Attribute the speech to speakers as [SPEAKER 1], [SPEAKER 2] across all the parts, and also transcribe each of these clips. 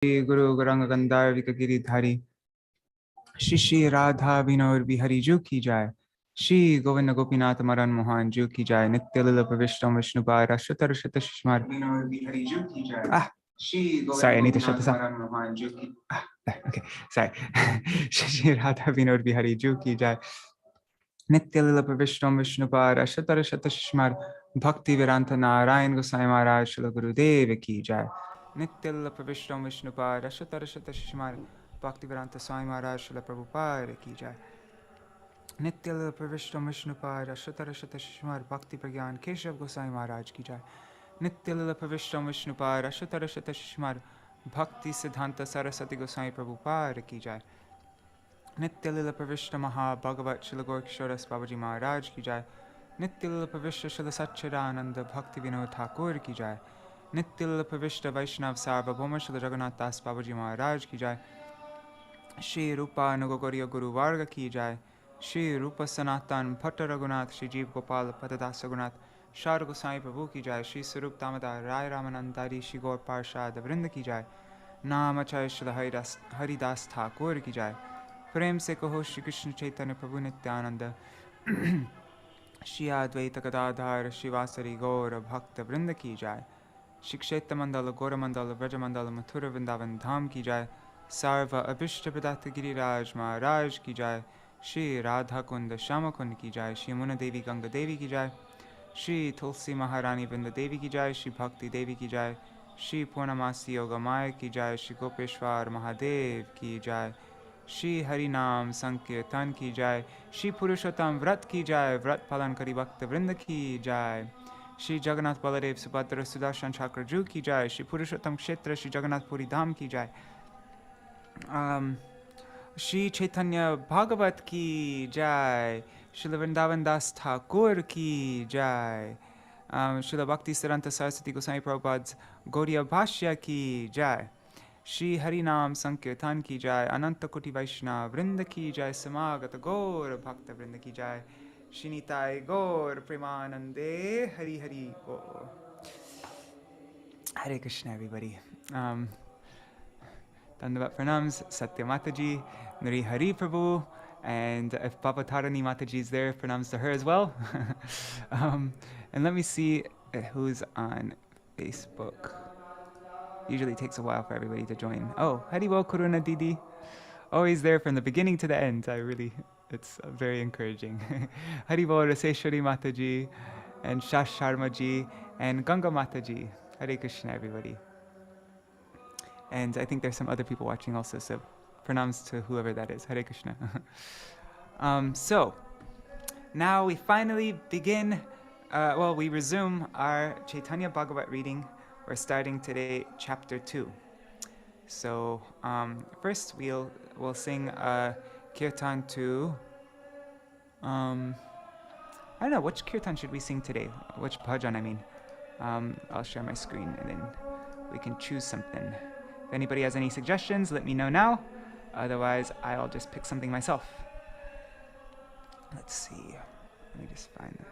[SPEAKER 1] Guru Gauranga Gandhar Vikagiridhari Shri Shri Radha Vinod Bihari Ju Ki Jai Shri Govinda Gopinath Maran Mohan Ju Ki Jai Nitya Lila Pravishtam Vishnupai Rashtratar Rashtrata Shishmar Vinod Bihari Ju Ki Jai Sorry, I need to shut this up. Okay, sorry. Shri Shri Radha Vinod Bihari Ju Ki Jai Nitya Lila Pravishtam Vishnupai Rashtratar Rashtrata Shishmar Bhakti Viranta Narayan Gosai Maharaj Shila Gurudev Ki Jai Nitya Pravishtam Vishnupai Rashtratar Rashtrata Shishmar Bhakti Viranta Swami Maharaj Shila Prabhupada Ki Jai Nitya Pravishtam Vishnupai Rashtratar Rashtrata Shishmar Bhakti Pragyan Keshav Gosai Maharaj Ki Jai Nitya Pravishtam Vishnupai Rashtratar Rashtrata Shishmar Bhakti Siddhanta Saraswati Gosai Prabhupada Ki Jai Nitya Lila Pravishta Maha-Bhagavat Srila Gaurkishoras Babaji Maharaj Ki Jai Nitya Lila Pravishta Srila Satchidananda Bhakti Vinod Thakur Ki Jai Nitya Lila Pravishta Vaishnav Sarvabhauma Srila Jagannath Das Babaji Maharaj Ki Jai Shri Rupa Nugogoriya Guru Varga Ki Jai Shri Rupa Sanatan Bhatta Raghunath Shri Jeev Gopal Padadasa Raghunath Shar Gosai Prabhu Ki Jai Shri Sarup Damodar Rai Ramanandari Shri Gaur Parshad Vrinda Ki Jai Namachay Srila Haridas Thakur Ki Jai प्रेम से कहो श्री कृष्ण चैतन्य प्रभु नित्यानंद श्री अद्वैत गदाधर शिवासरी गौर भक्त वृंद की जाय श्री क्षेत्र मंडल गौर मंडल ब्रज मंडल मथुर वृंदावन धाम की जाय सर्व अभिष्ट प्रदात गिरिराज महाराज की जाय श्री राधा कुंड श्याम कुंड की जाय श्री मुन देवी गंगा देवी की जाय श्री तुलसी महारानी वृंद देवी की जाय श्री भक्ति देवी की जाय श्री पूर्णमासी योगमाय की जाय श्री गोपेश्वर महादेव की जाय श्री हरि नाम संकीर्तन की जाय श्री पुरुषोत्तम व्रत की जाय व्रत पालन करी भक्त वृंद की जाय श्री जगन्नाथ बलदेव सुभद्र सुदर्शन चक्र जू की जाय श्री पुरुषोत्तम क्षेत्र श्री जगन्नाथपुरी धाम की जाय श्री चैतन्य भागवत की जाय श्री वृंदावन दास ठाकुर की जाय श्री भक्ति सिद्धांत सरस्वती गोसाई प्रभुपाद गौड़ीय भाष्य की जाय श्री हरि नाम संकीर्तन की जाय अनंत कोटि वैष्णव वृंद की जाय समागत गौर भक्त वृंद की जाय श्री निताय गौर प्रेमानंदे हरि हरि गौर Hare Krishna everybody. Dandavat pranams, Satya Mataji, Nari Hari Prabhu, and if Papa Tarani Mataji is there, pranams to her as well. And let me see who's on Facebook. Usually takes a while for everybody to join. Oh, Haribol Kuruna Didi. Always there from the beginning to the end. It's very encouraging. Haribol Raseshwari Mataji, and Shash Sharma ji, and Ganga Mataji. Hare Krishna, everybody. And I think there's some other people watching also, so pranams to whoever that is. Hare Krishna. So, now we finally begin, we resume our Caitanya-bhāgavata reading. We're starting today chapter 2. So first we'll sing kirtan to I don't know, which kirtan should we sing today? Which bhajan, I mean. I'll share my screen and then we can choose something. If anybody has any suggestions, let me know now. Otherwise, I'll just pick something myself. Let's see. Let me just find that.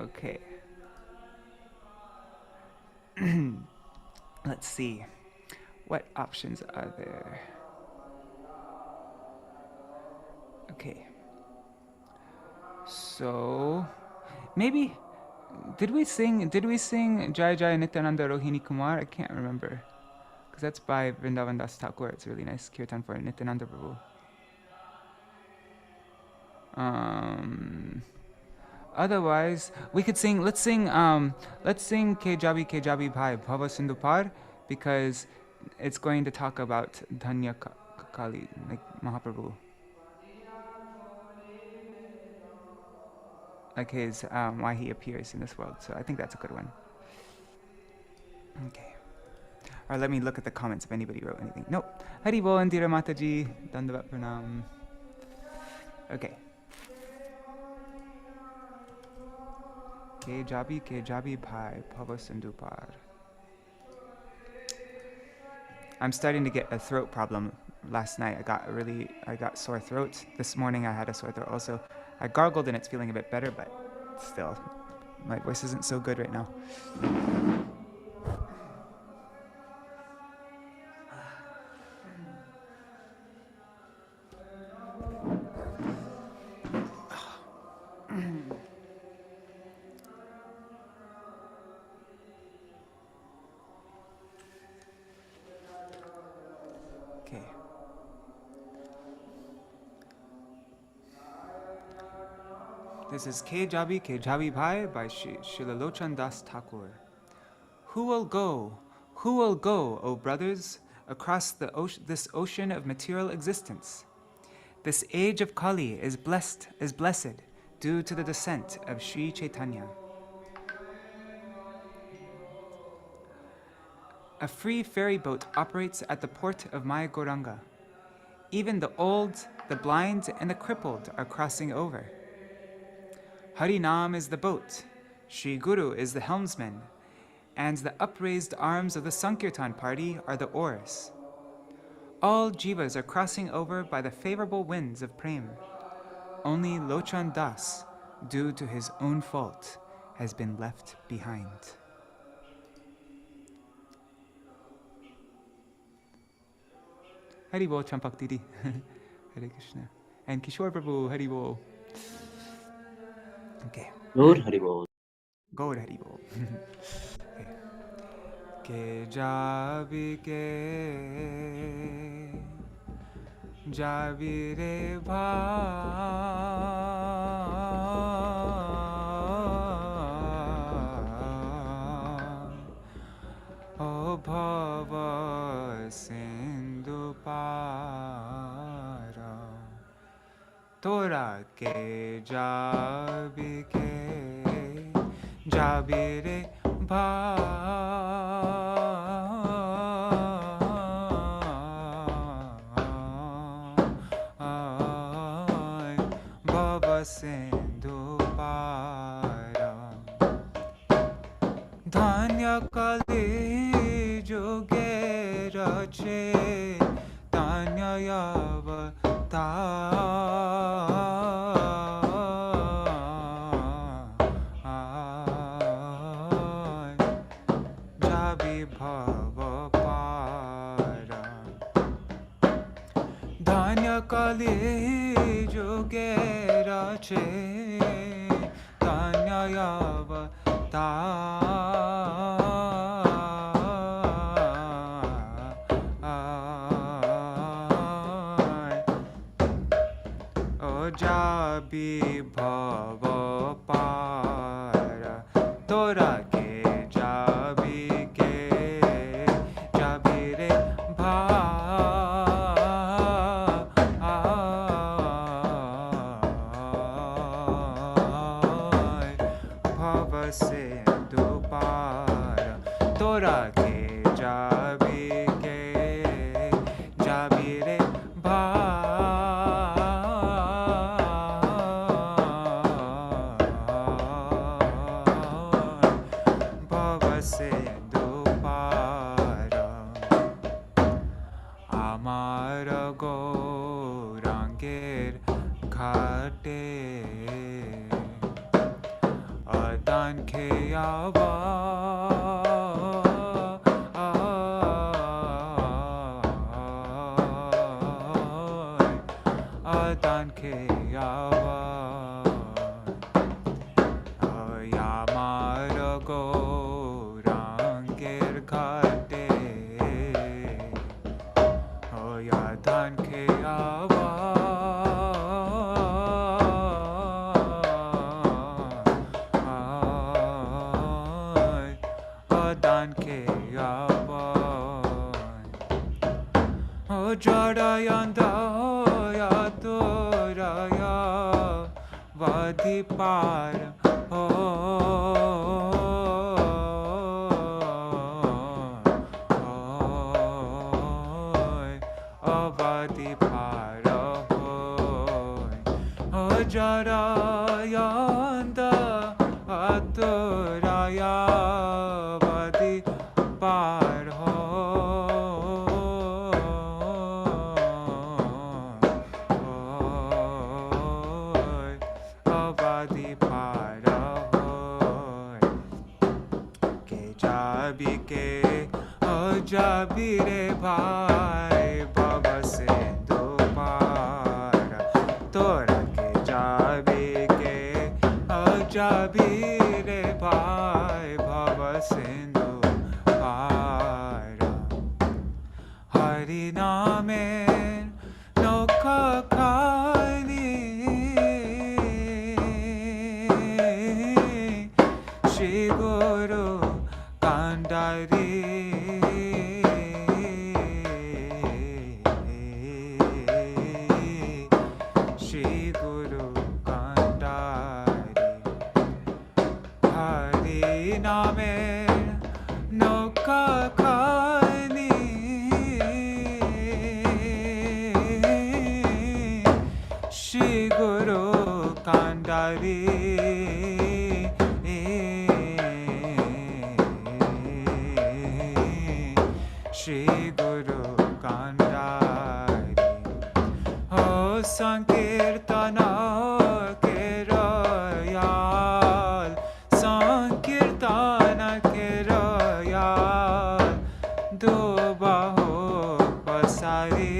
[SPEAKER 1] Okay. Let's see. What options are there? Okay. So, maybe did we sing Jai Jai Nityananda Rohini Kumar? I can't remember. Because that's by Vrindavan Das Thakur. It's a really nice kirtan for Nityananda Prabhu. Otherwise, we could sing. Let's sing Ke Jabi Bhai Bhava Sindhu Par, because it's going to talk about Dhanya Kali, like Mahaprabhu, like his why he appears in this world. So I think that's a good one. Okay. Or let me look at the comments if anybody wrote anything. Nope. Hari Bol Indira Mataji, Dandavat Pranam. Okay. Ke Jabi Bhai Bhava Sindhu Par. I'm starting to get a throat problem. Last night I got sore throat. This morning I had a sore throat also. I gargled and it's feeling a bit better, but still My voice isn't so good right now. Okay. This is Ke Jabi Bhai by Shilalochan Das Thakur. Who will go? Who will go, O brothers, across this ocean of material existence? This age of Kali is blessed due to the descent of Śrī Caitanya. A free ferry boat operates at the port of Maya Gauranga. Even the old, the blind, and the crippled are crossing over. Harinam is the boat, Sri Guru is the helmsman, and the upraised arms of the Sankirtan party are the oars. All jivas are crossing over by the favorable winds of prem. Only Lochan Das, due to his own fault, has been left behind. Hari Bol, Champak Didi. Hare Krishna. And Kishore Prabhu, Hari Bol. Okay.
[SPEAKER 2] Gaur Hari Bol.
[SPEAKER 1] Gaur Hari Bol. Ke jabi re O Bhava Sindhu Para Tora ke jabi re Bhava Sindhu Para Dhanya Kali Juge Rache Dhanya Jabi Bhava Para Dhanya Kali Juge Rache Dhanya Jabi Bhava Para Tora ke jabi re Bhava Sindhu Para Tora ke jabi re Bhava Sindhu Para Amar Gaurangir Ghate Adan Kheyava Adan Kheyava Yamar Gaurangir Ghate Adan Kheyava Adan Kheyava Jadayanda Yaturaya Vadipar Avadipar Jadayanda Yaturaya Vadipar Avadipara যাবি কে ও যাবি রে ভাই ভব সিন্ধু পার তোরা কে যাবি কে ও যাবি রে ভাই ভব সিন্ধু পার হরি নামের নৌকা খালি শ্রী গুরু কান্ডারি শ্রী গুরু কান্ডারি হরি নামের নৌকা খালি শ্রী গুরু কান্ডারি শ্রী গুরু কান্ডারি ও সংকীর্তন কেরয়াল সংকীর্তন কেরয়াল দো বাহু পসারি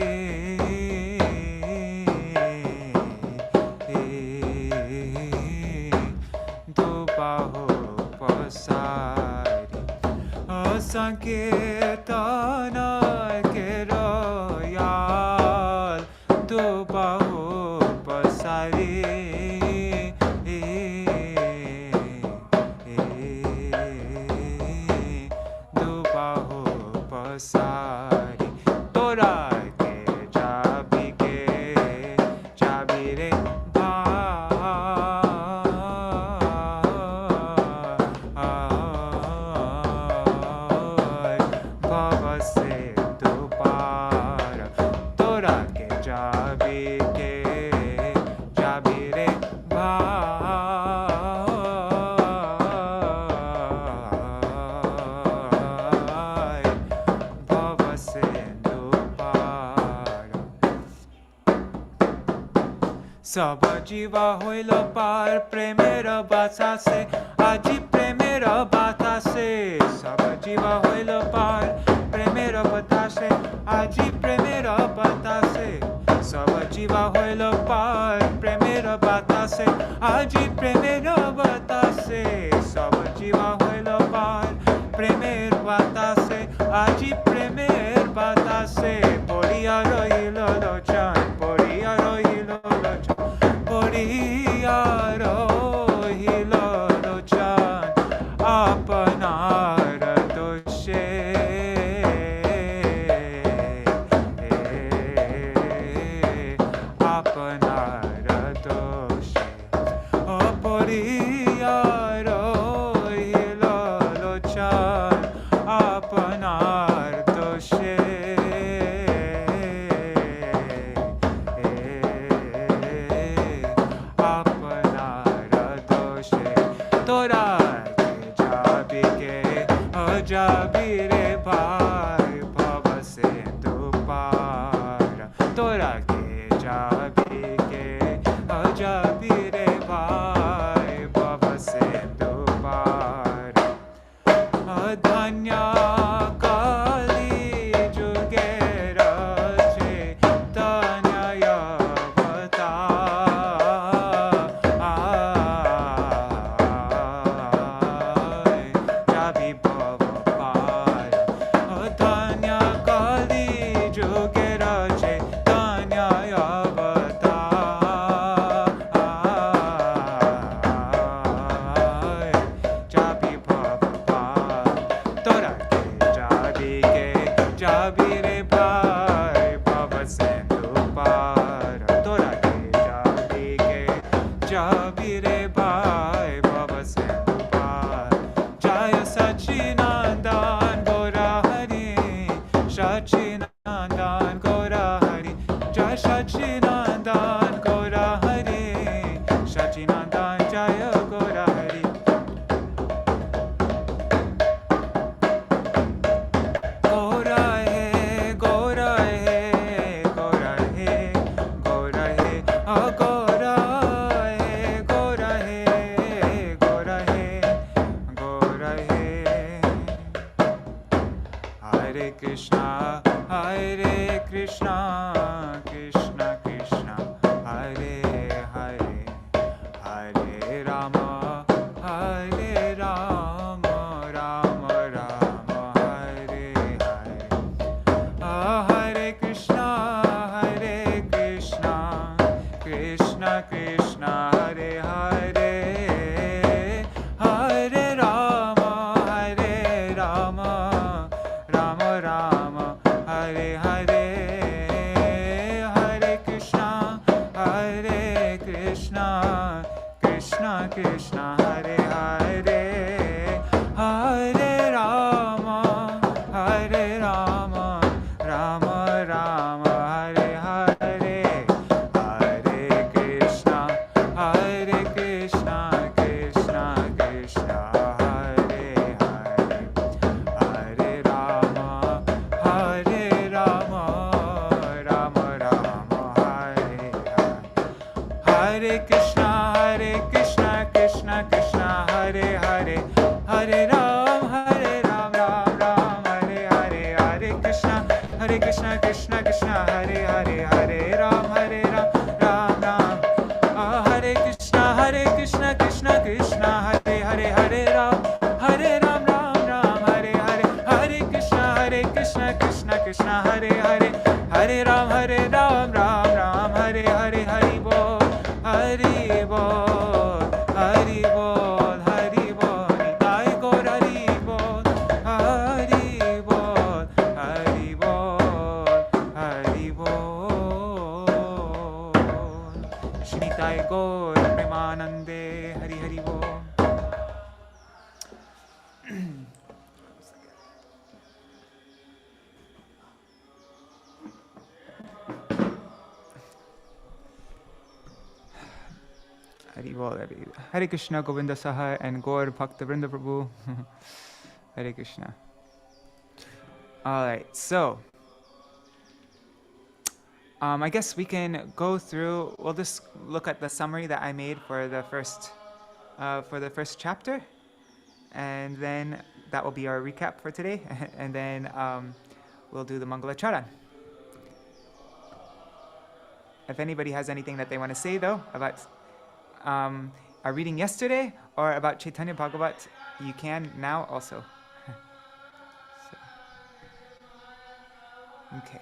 [SPEAKER 1] দো বাহু পসারি ও সংকীর্তন কেরয়াল দো বাহু পসারি দো বাহু পসারি তোরা কে যাবি রে ভাই ভব সিন্ধু পার তোরা কে যাবি রে ভাই ভব সিন্ধু পার সব জীবা হইল পার প্রেমের বাতাসে আজি প্রেমের বাতাসে সব জীবা হইল পার প্রেমের বাতাসে আজি প্রেমের বাতাসে সব জীবা হইল পার প্রেমের বাতাসে আজি প্রেমের বাতাসে সব জীবা হইল পার প্রেমের বাতাসে আজি প্রেমের বাতাসে পড়িয়া রহিল লোচন পড়িয়া রহিল লোচন পড়িয়া রহিল লোচন আপনার দোষে আপনার দোষে পড়িয়া রহিল লোচন আপনার দোষে আপনার দোষে তোরা কে যাবি রে ভাই ভব সিন্ধু পার তোরা কে যাবি রে ভাই ভব সিন্ধু পার ধন্য কালী যুগের চৈতন্য-বতা যাবি ভব পার ধন্য কালী যুগের চৈতন্য-বতা যাবি ভব পার তোরা কে Hare Krishna, Hare Krishna, Krishna Krishna, Hare Hare, Hare Rama, Hare Rama, Rama Rama, Hare Hare. Hare Krishna, Hare Krishna, Krishna Krishna, Hare Hare, Hare Rama, Hare Rama, Rama Rama, Hare Hare, Hare Krishna, Hare Krishna, Krishna Krishna, Hare Hare, Hare Rama, Hare Rama, Rama Rama, Hare Hare, Hare Krishna, Hare Krishna, Krishna Krishna, Hare Hare, Hare Rama, Hare Rama, Rama Rama, Hare Hare, Hare Krishna, Hare Krishna, Krishna Krishna, Hare Hare, Hare Ram, Ram Ram, Hare Hare, Hare Krishna, Krishna Krishna, Hare Hare, Hare Ram, Ram Ram, Hare Krishna, Krishna Krishna, Hare Hare, Hare Ram, Ram Ram, Hare Hare, Hare Krishna, Krishna Krishna, Hare Hare, Hare Ram, Ram Ram, Hare Hare, Hari Bol, Hari Bol, Hari Bol, Hari Bol, Nitai Gaur Hari Bol, Hari Bol, Hari Bol, Hari Bol, Shri Nitai Gaur Premanande, Hari Hari Bol. Hari Bol, Hare Krishna, Govinda Saha, and Gaur Bhakta Vrinda Prabhu. Hare Krishna. All right, so I guess we can go through. We'll just look at the summary that I made for the first chapter, and then that will be our recap for today. And then we'll do the Mangalacharan. If anybody has anything that they want to say though about our reading yesterday or about Caitanya-bhāgavata, you can now also. So, okay.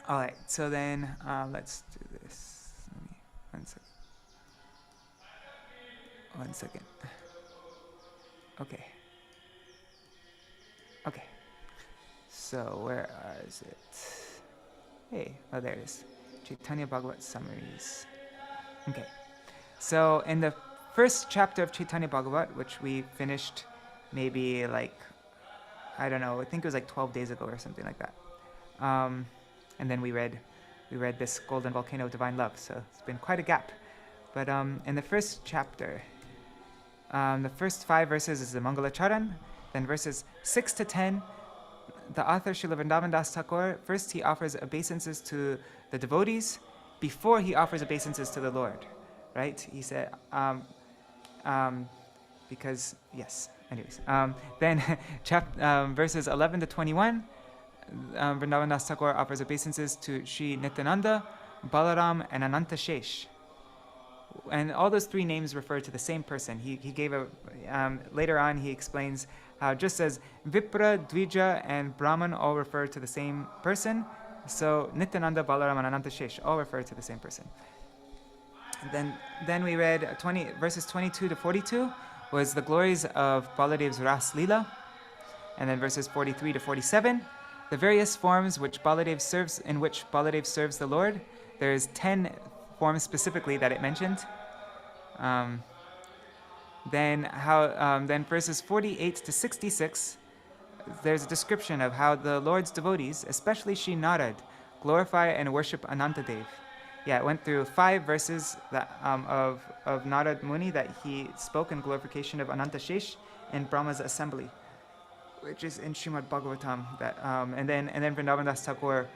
[SPEAKER 1] All right. So then let's do this. One second. Okay. Okay. So where is it? Hey, oh there it is. Caitanya-bhāgavata summaries. Okay, so in the first chapter of Caitanya-bhāgavata, which we finished maybe like, I don't know, I think it was like 12 days ago or something like that. And then we read this Golden Volcano of Divine Love, so it's been quite a gap. But in the first chapter, the first 5 verses is the Mangalacharan, then verses 6 to 10, the author Srila Vrindavan Das Thakur, first he offers obeisances to the devotees before he offers obeisances to the Lord, right? He said, because, yes, anyways. Then verses 11 to 21, Vrindavan Das Thakur offers obeisances to Sri Nityananda, Balaram, and Ananta Shesh. And all those 3 names refer to the same person. He gave later on he explains how just as Vipra, Dvija, and Brahman all refer to the same person, so Nityananda, Balaram, and Ananta Shesh all refer to the same person. Then we read verses 22 to 42 was the glories of Baladev's Ras Leela, and then verses 43 to 47, the various forms in which Baladev serves the Lord. There's 10 forms specifically that it mentioned. Then verses 48 to 66, there's a description of how the Lord's devotees, especially Sri Narad, glorify and worship Anantadev. Yeah, it went through 5 verses that, of Narad Muni that he spoke in glorification of Ananta Shesh in Brahma's assembly, which is in Srimad Bhagavatam. And then Vrindavan Das Thakur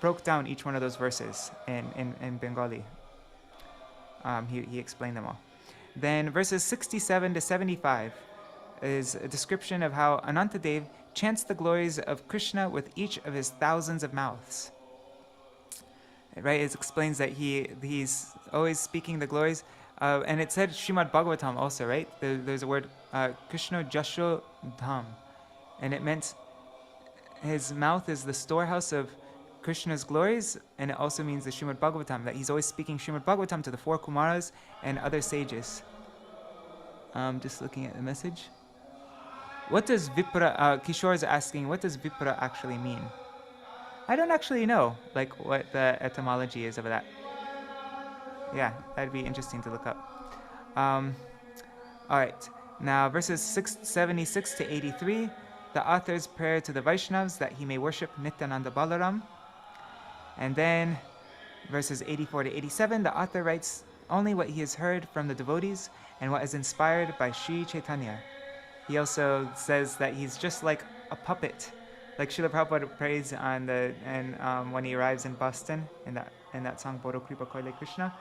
[SPEAKER 1] broke down each one of those verses in Bengali. He explained them all. Then verses 67 to 75 is a description of how Anantadev chants the glories of Krishna with each of his thousands of mouths. Right? It explains that he's always speaking the glories. And it said Śrīmad Bhāgavatam also, right? There's a word, Krishna Jasho Dham. And it meant his mouth is the storehouse of Krishna's glories, and it also means the Śrīmad Bhāgavatam, that he's always speaking Śrīmad Bhāgavatam to the four Kumaras and other sages. Just looking at the message. What does Vipra, Kishore is asking, what does Vipra actually mean? I don't actually know, like, what the etymology is of that. Yeah, that'd be interesting to look up. Alright, now verses 76 to 83, the author's prayer to the Vaishnavas that he may worship Nityananda Balaram. And then verses 84 to 87, the author writes only what he has heard from the devotees and what is inspired by Śrī Caitanya. He also says that he's just like a puppet, like Srila Prabhupada prays on when he arrives in Boston in that song Boro Kripa Koile Krishna.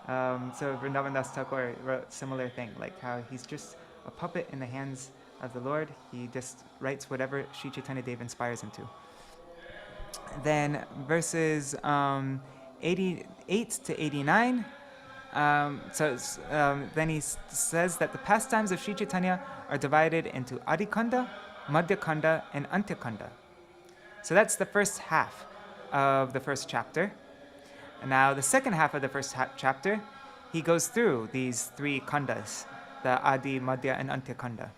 [SPEAKER 1] So Vrindavan Das Thakur wrote a similar thing, like how he's just a puppet in the hands of the Lord. He just writes whatever Śrī Caitanya Dev inspires him to. Then verses 88 to 89. Then he says that the pastimes of Śrī Caitanya are divided into Adikanda, Madhyakanda, and Antyakanda. So that's the first half of the first chapter. And now the second half of the first chapter, he goes through these three kandas, the Adi, Madhya, and Antyakanda.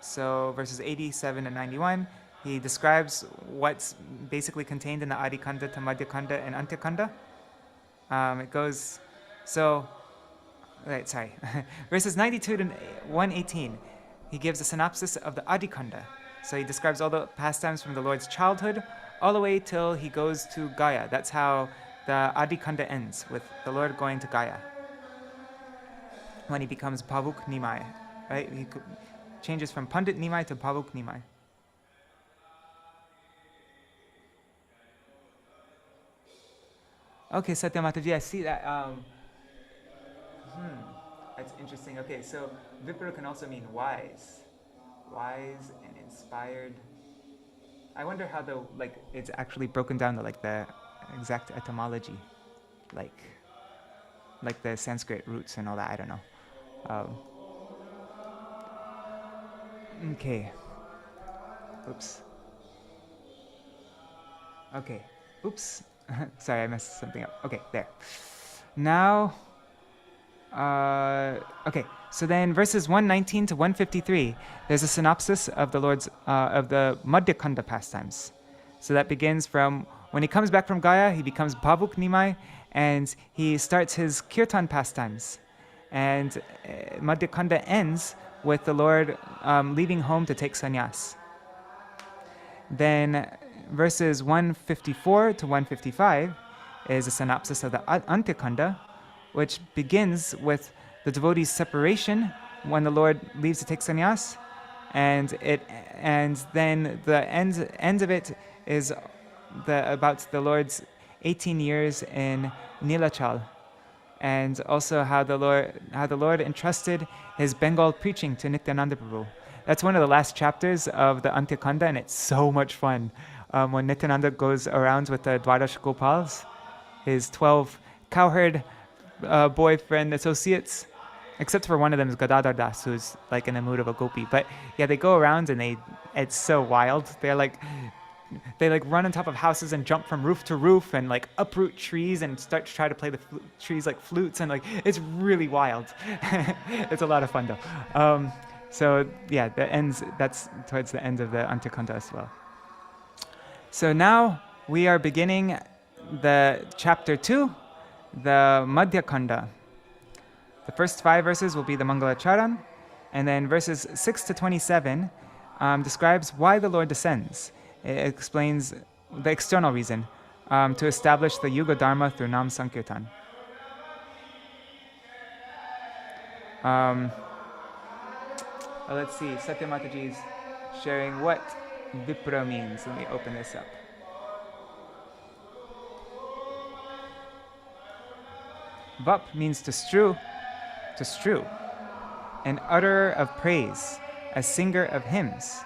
[SPEAKER 1] So verses 87 and 91, he describes what's basically contained in the Adi Kanda to Madhya Kanda and Antya Kanda. It goes, verses 92 to 118, he gives a synopsis of the Adi Kanda. So he describes all the pastimes from the Lord's childhood all the way till he goes to Gaya. That's how the Adi Kanda ends, with the Lord going to Gaya, when he becomes Bhavuk Nimai, right? He changes from Pandit Nimai to Bhavuk Nimai. Okay, Satya Mataji, I see that. That's interesting. Okay, so Vipra can also mean wise and inspired. I wonder how it's actually broken down to the exact etymology, like the Sanskrit roots and all that. I don't know. Okay. Oops. Okay. Oops. Sorry, I messed something up. Okay, there. Now, okay. So then, verses 119 to 153, there's a synopsis of the Lord's of the Madhya Kanda pastimes. So that begins from when he comes back from Gaya, he becomes Bhavuk Nimai, and he starts his kirtan pastimes. And Madhya Kanda ends with the Lord leaving home to take sannyas. Then verses 154 to 155 is a synopsis of the Antya Kanda, which begins with the devotee's separation when the Lord leaves to take sannyas, and then the end of it is about the Lord's 18 years in Nilachal, and also how the Lord entrusted his Bengal preaching to Nityananda Prabhu. That's one of the last chapters of the Antya Kanda, and it's so much fun. When Nityananda goes around with the Dwadash Gopals, his 12 cowherd boyfriend associates, except for one of them is Gadadhar Das, who's in the mood of a gopi. But yeah, they go around and it's so wild. They run on top of houses and jump from roof to roof and uproot trees and start to try to play the trees like flutes, and it's really wild. It's a lot of fun though. So yeah, that's towards the end of the Antya Kanda as well. So now we are beginning the chapter 2, the Madhya Kanda. The first 5 verses will be the Mangalacharan, and then verses 6 to 27 describes why the Lord descends. It explains the external reason, to establish the Yuga Dharma through Nam Sankirtan. Let's see, Satya Mataji is sharing what Vipra means. Let me open this up. Vap means to strew. an utterer of praise, a singer of hymns,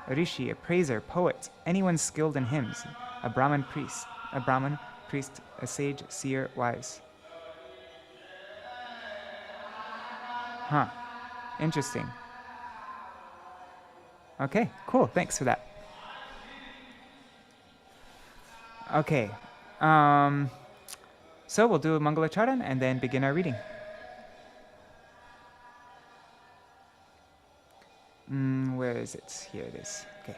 [SPEAKER 1] a rishi, a praiser, poet, anyone skilled in hymns, a Brahman priest, a sage, seer, wise. Huh. Interesting. Okay, cool. Thanks for that. Okay. So we'll do a Mangalacharan and then begin our reading. Where is it? Here it is. Okay.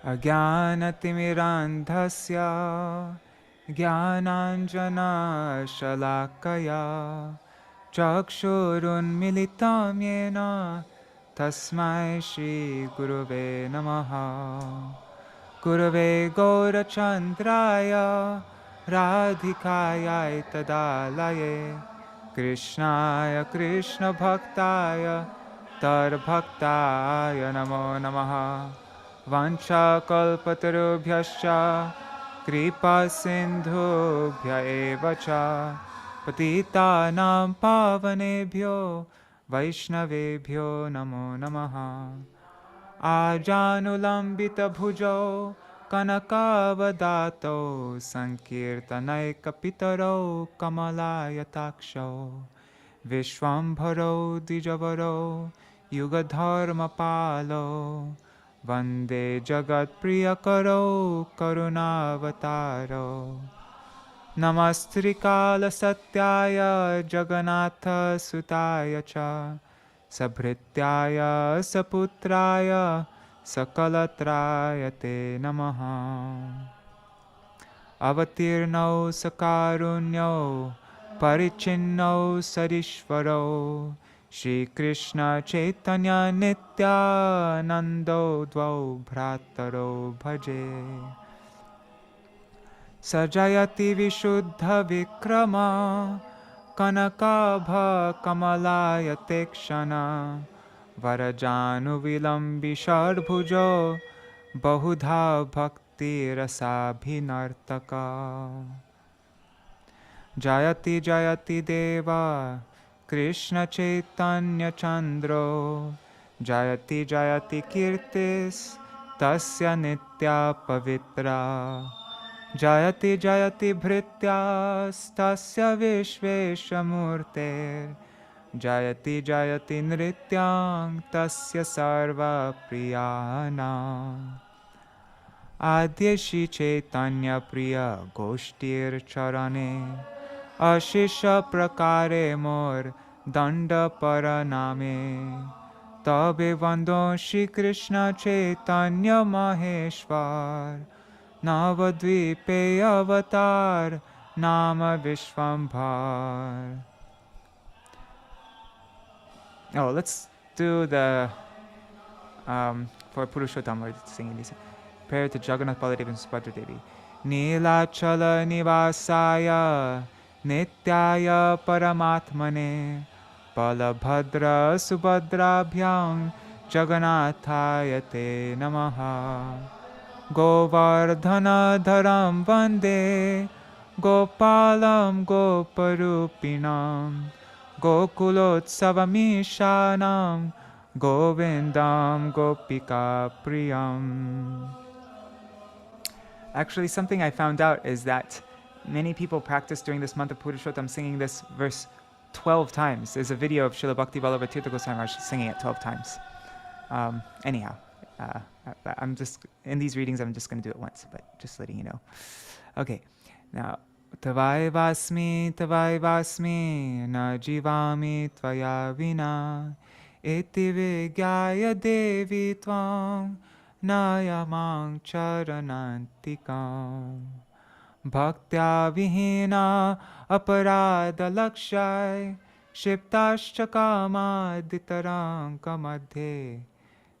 [SPEAKER 1] Ajnanatimirandhasya Jnananjana Shalakaya Chakshurunmilitam yena Tasmai Shri Gurave Namaha Gurave Gaurachandraya Radhikaya Tadalaye Krishnaya Krishna Bhaktaya Tar Bhaktaya Namo Namaha Vancha kalpatarubhyascha kripa sindhubhya eva cha patitanam pavanebhyo vaishnavebhyo namo namaha ajanulambita bhujo kanakavadato sankirtanaikapitaro kamalayataksho vishwambharo dijavaro yugadharmapalo Vande Jagat Priyakaro Karunavataro Namastrikala Satyaya Jagannatha Sutaya Cha Sabhrityaya Saputraya Sakalatraya Te Namaha Avatirnau Sakarunyo Parichinno Sarishvaro Shri Krishna Chaitanya Nityanando Dvau Bhrataro Bhaje Sajayati Vishuddha Vikrama Kanakabha Kamalaya Tekshana Varajanu Vilambi Sharbhujo Bahudha Bhakti Rasabhinartaka Jayati Jayati Deva Krishna Chaitanya Chandro Jayati Jayati Kirtis Tasya Nitya Pavitra Jayati Jayati Bhrityas Tasya Vishveshamurter Jayati Jayati Nrityang Tasya Sarva Priyana Adya Shri Caitanya Priya Goshtir Charane Ashisha Prakare Mor Danda Paraname Tabe Vando Shri Krishna Chaitanya Maheshwar Navadvipe Avatar Nama Vishwambhar. Oh, let's do the for Purushottam, we're singing these. Prayer to Jagannath Baladev and Subhadra Devi. Nilachala Nivasaya Nityaya Paramatmane Balabhadra Subhadrabhyam Jagannathaya Te Namaha Govardhana Dharam Vande Gopalam Goparupinam Gokulotsavamishanam Govindam Gopika Priyam. Actually, something I found out is that many people practice during this month of Purushottam singing this verse 12 times. There's a video of Srila Bhakti Vallabha Tirtha Goswami Maharaj singing it 12 times. Anyhow, I'm just, in these readings, I'm just going to do it once, but just letting you know. Okay, now, Tavai Vasmi, na jivami tvaya vina, iti vigyaya devi tvam, nayamang charanantikam. Bhaktya vihina aparada lakshai, shiptashchakama ditaranka madhe,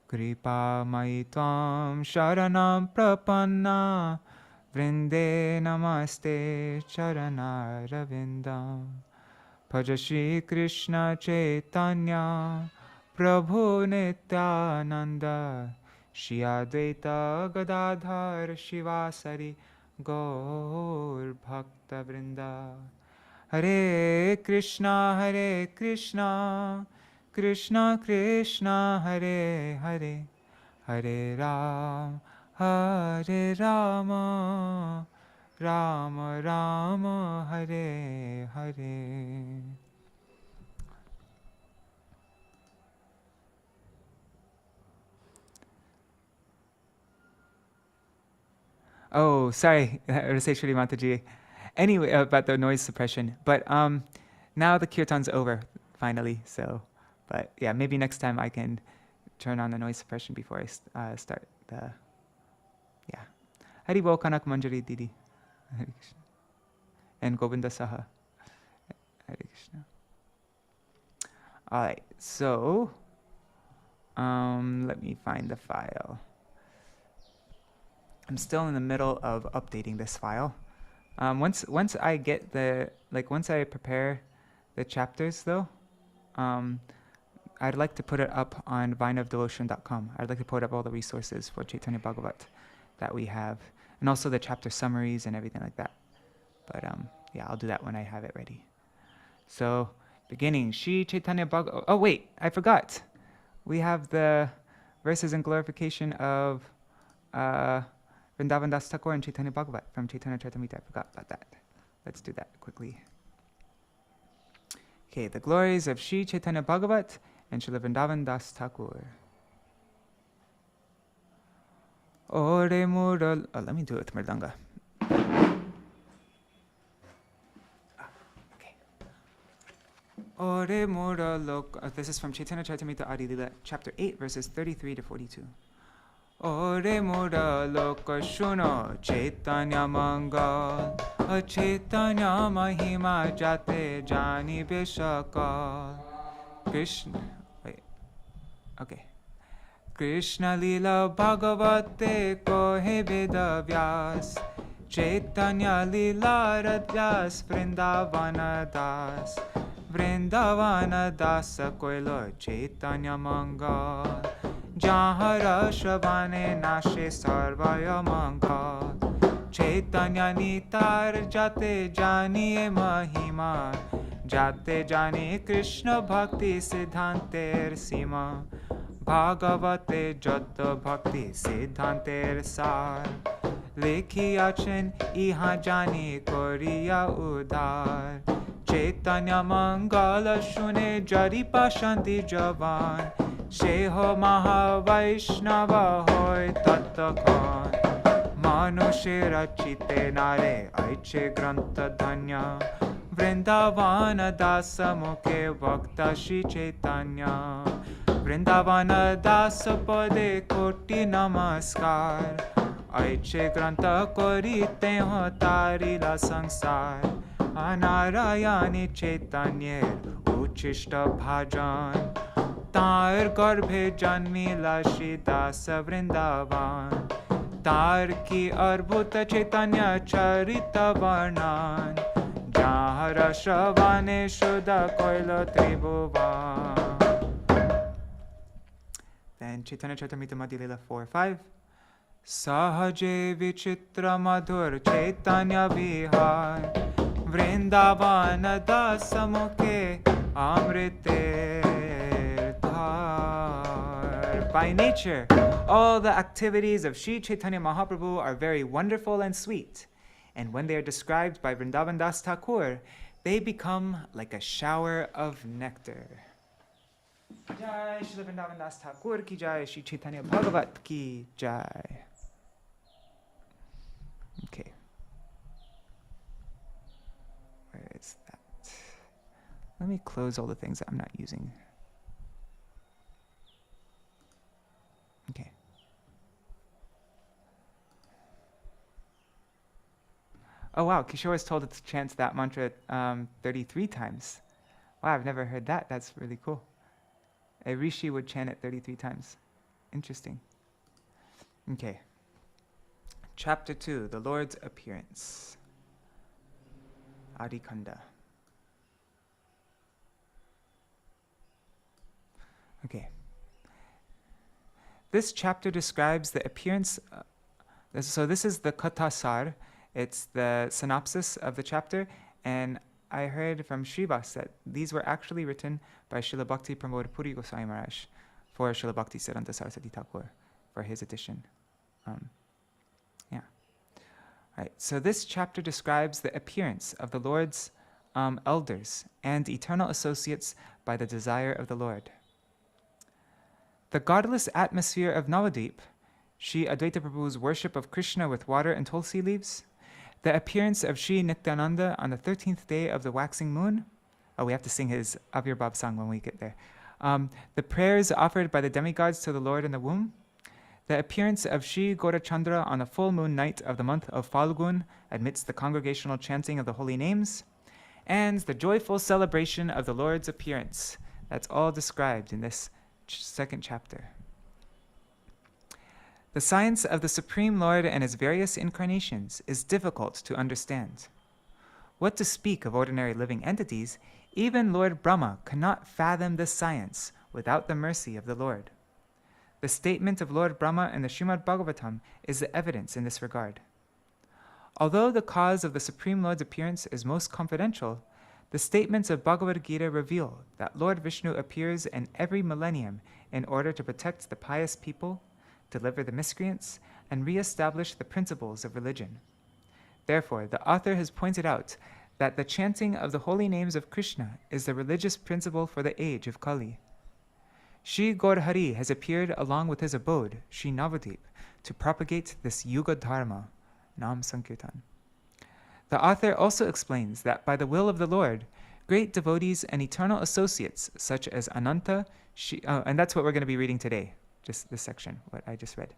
[SPEAKER 1] kripa maitvam sharanam prapanna, Vrinde namaste charana ravindam. Bhaja Shri Krishna Chaitanya Prabhu Nityananda Shri Advaita Gadadhar Shivasari Gaur Bhakta Vrinda. Hare Krishna, Krishna Krishna, Hare Hare, Hare Rama, Rama Rama, Hare Hare. Oh, sorry, Shri Mataji. Anyway, about the noise suppression. But now the kirtan's over, finally. So, but yeah, maybe next time I can turn on the noise suppression before I start the, yeah. Hari Bol Kanak Manjari Didi. Hare Krishna. And Govinda Saha. Hare Krishna. All right, so let me find the file. I'm still in the middle of updating this file. Once I get once I prepare the chapters though, I'd like to put it up on vineofdevotion.com. I'd like to put up all the resources for Caitanya-bhāgavata that we have, and also the chapter summaries and everything like that. But yeah, I'll do that when I have it ready. So, beginning, Śrī Caitanya-bhāgavata. Oh wait, I forgot. We have the verses in glorification of Vrindavan Das Thakur and Caitanya-bhāgavata from Chaitanya Charitamrita. I forgot about that. Let's do that quickly. Okay, the glories of Śrī Caitanya-bhāgavata and Srila Vrindavan Das Thakur. Ore Mural. Oh, let me do it with Mridanga. Okay. Ore Mural. This is from Chaitanya Charitamrita Adi Lila, chapter 8, verses 33 to 42. Ore Muraloka Shuno Chaitanya Mangal Chaitanya Mahima Jate Jani Bishakal Krishna. Wait. Okay. Krishna Lila Bhagavate Kohe Veda Vyas Chaitanya Lila Radhyas Vrindavana Das Vrindavana Das Koilo Chaitanya Mangal Jahara Shabane Nashe Sarvaya Mangal Chaitanya Nitar Jate Janiye Mahima Jate Jani Krishna Bhakti Siddhanter Sima Bhagavate Jata Bhakti Siddhanter Sar Lekhi Achen Iha Jani Koriya Udar Chaitanya Mangala Shune Jari Pashanti Javan Sheho Maha Vaishnava Hoy Tattakhan Manushe Rachite Nare Aiche Grantha Dhanya Vrindavana Dasa Mukhe Vakta Shri Chaitanya Vrindavana Dasa Pade Koti Namaskar Aiche Grantha Korite Ho Tarila Sansar Anarayani Chaitanya Uchishta Bhajan Tar Garbhe Janmila Shri Dasa Vrindavan Tar Ki Arbhuta Chaitanya Charita Varnan Jahara Shravane Shuddha Koila Tribhuvan. Then Chaitanya Charitamrita Madhya Lila 4-5. Sahaje Vichitra Madhur Chaitanya Vihar Vrindavana Dasa Mukhe Amrite. By nature, all the activities of Śrī Caitanya Mahaprabhu are very wonderful and sweet. And when they are described by Vrindavan Das Thakur, they become like a shower of nectar. Jai Shri Vrindavan Das Thakur ki jai, Śrī Caitanya-bhāgavata ki jai. Okay. Where is that? Let me close all the things that I'm not using. Okay. Oh wow, Kishore was told to chant that mantra 33 times. Wow, I've never heard that. That's really cool. A rishi would chant it 33 times. Interesting. Okay. Chapter 2, the Lord's Appearance. Adikanda. Okay. This chapter describes the appearance. So this is the Kathasar. It's the synopsis of the chapter, and I heard from Srivas that these were actually written by Srila Bhakti Pramod Puri Goswami Maharaj for Srila Bhakti Siddhanta Saraswati Thakur for his edition. Yeah. Right. So this chapter describes the appearance of the Lord's elders and eternal associates by the desire of the Lord. The godless atmosphere of Navadvip, Sri Advaita Prabhu's worship of Krishna with water and tulsi leaves, the appearance of Sri Nityananda on the 13th day of the waxing moon. Oh, we have to sing his Avirbhav song when we get there. The prayers offered by the demigods to the Lord in the womb, the appearance of Sri Gaurachandra on the full moon night of the month of Falgun amidst the congregational chanting of the holy names, and the joyful celebration of the Lord's appearance. That's all described in this second chapter. The science of the Supreme Lord and his various incarnations is difficult to understand. What to speak of ordinary living entities, even Lord Brahma cannot fathom this science without the mercy of the Lord. The statement of Lord Brahma in the Śrīmad Bhāgavatam is the evidence in this regard. Although the cause of the Supreme Lord's appearance is most confidential, the statements of Bhagavad Gita reveal that Lord Vishnu appears in every millennium in order to protect the pious people, deliver the miscreants, and re-establish the principles of religion. Therefore, the author has pointed out that the chanting of the holy names of Krishna is the religious principle for the age of Kali. Sri Gaur Hari has appeared along with his abode, Sri Navadvip, to propagate this Yuga Dharma, Nam Sankirtan. The author also explains that by the will of the Lord, great devotees and eternal associates such as Ananta, and that's what we're going to be reading today, just this section, what I just read.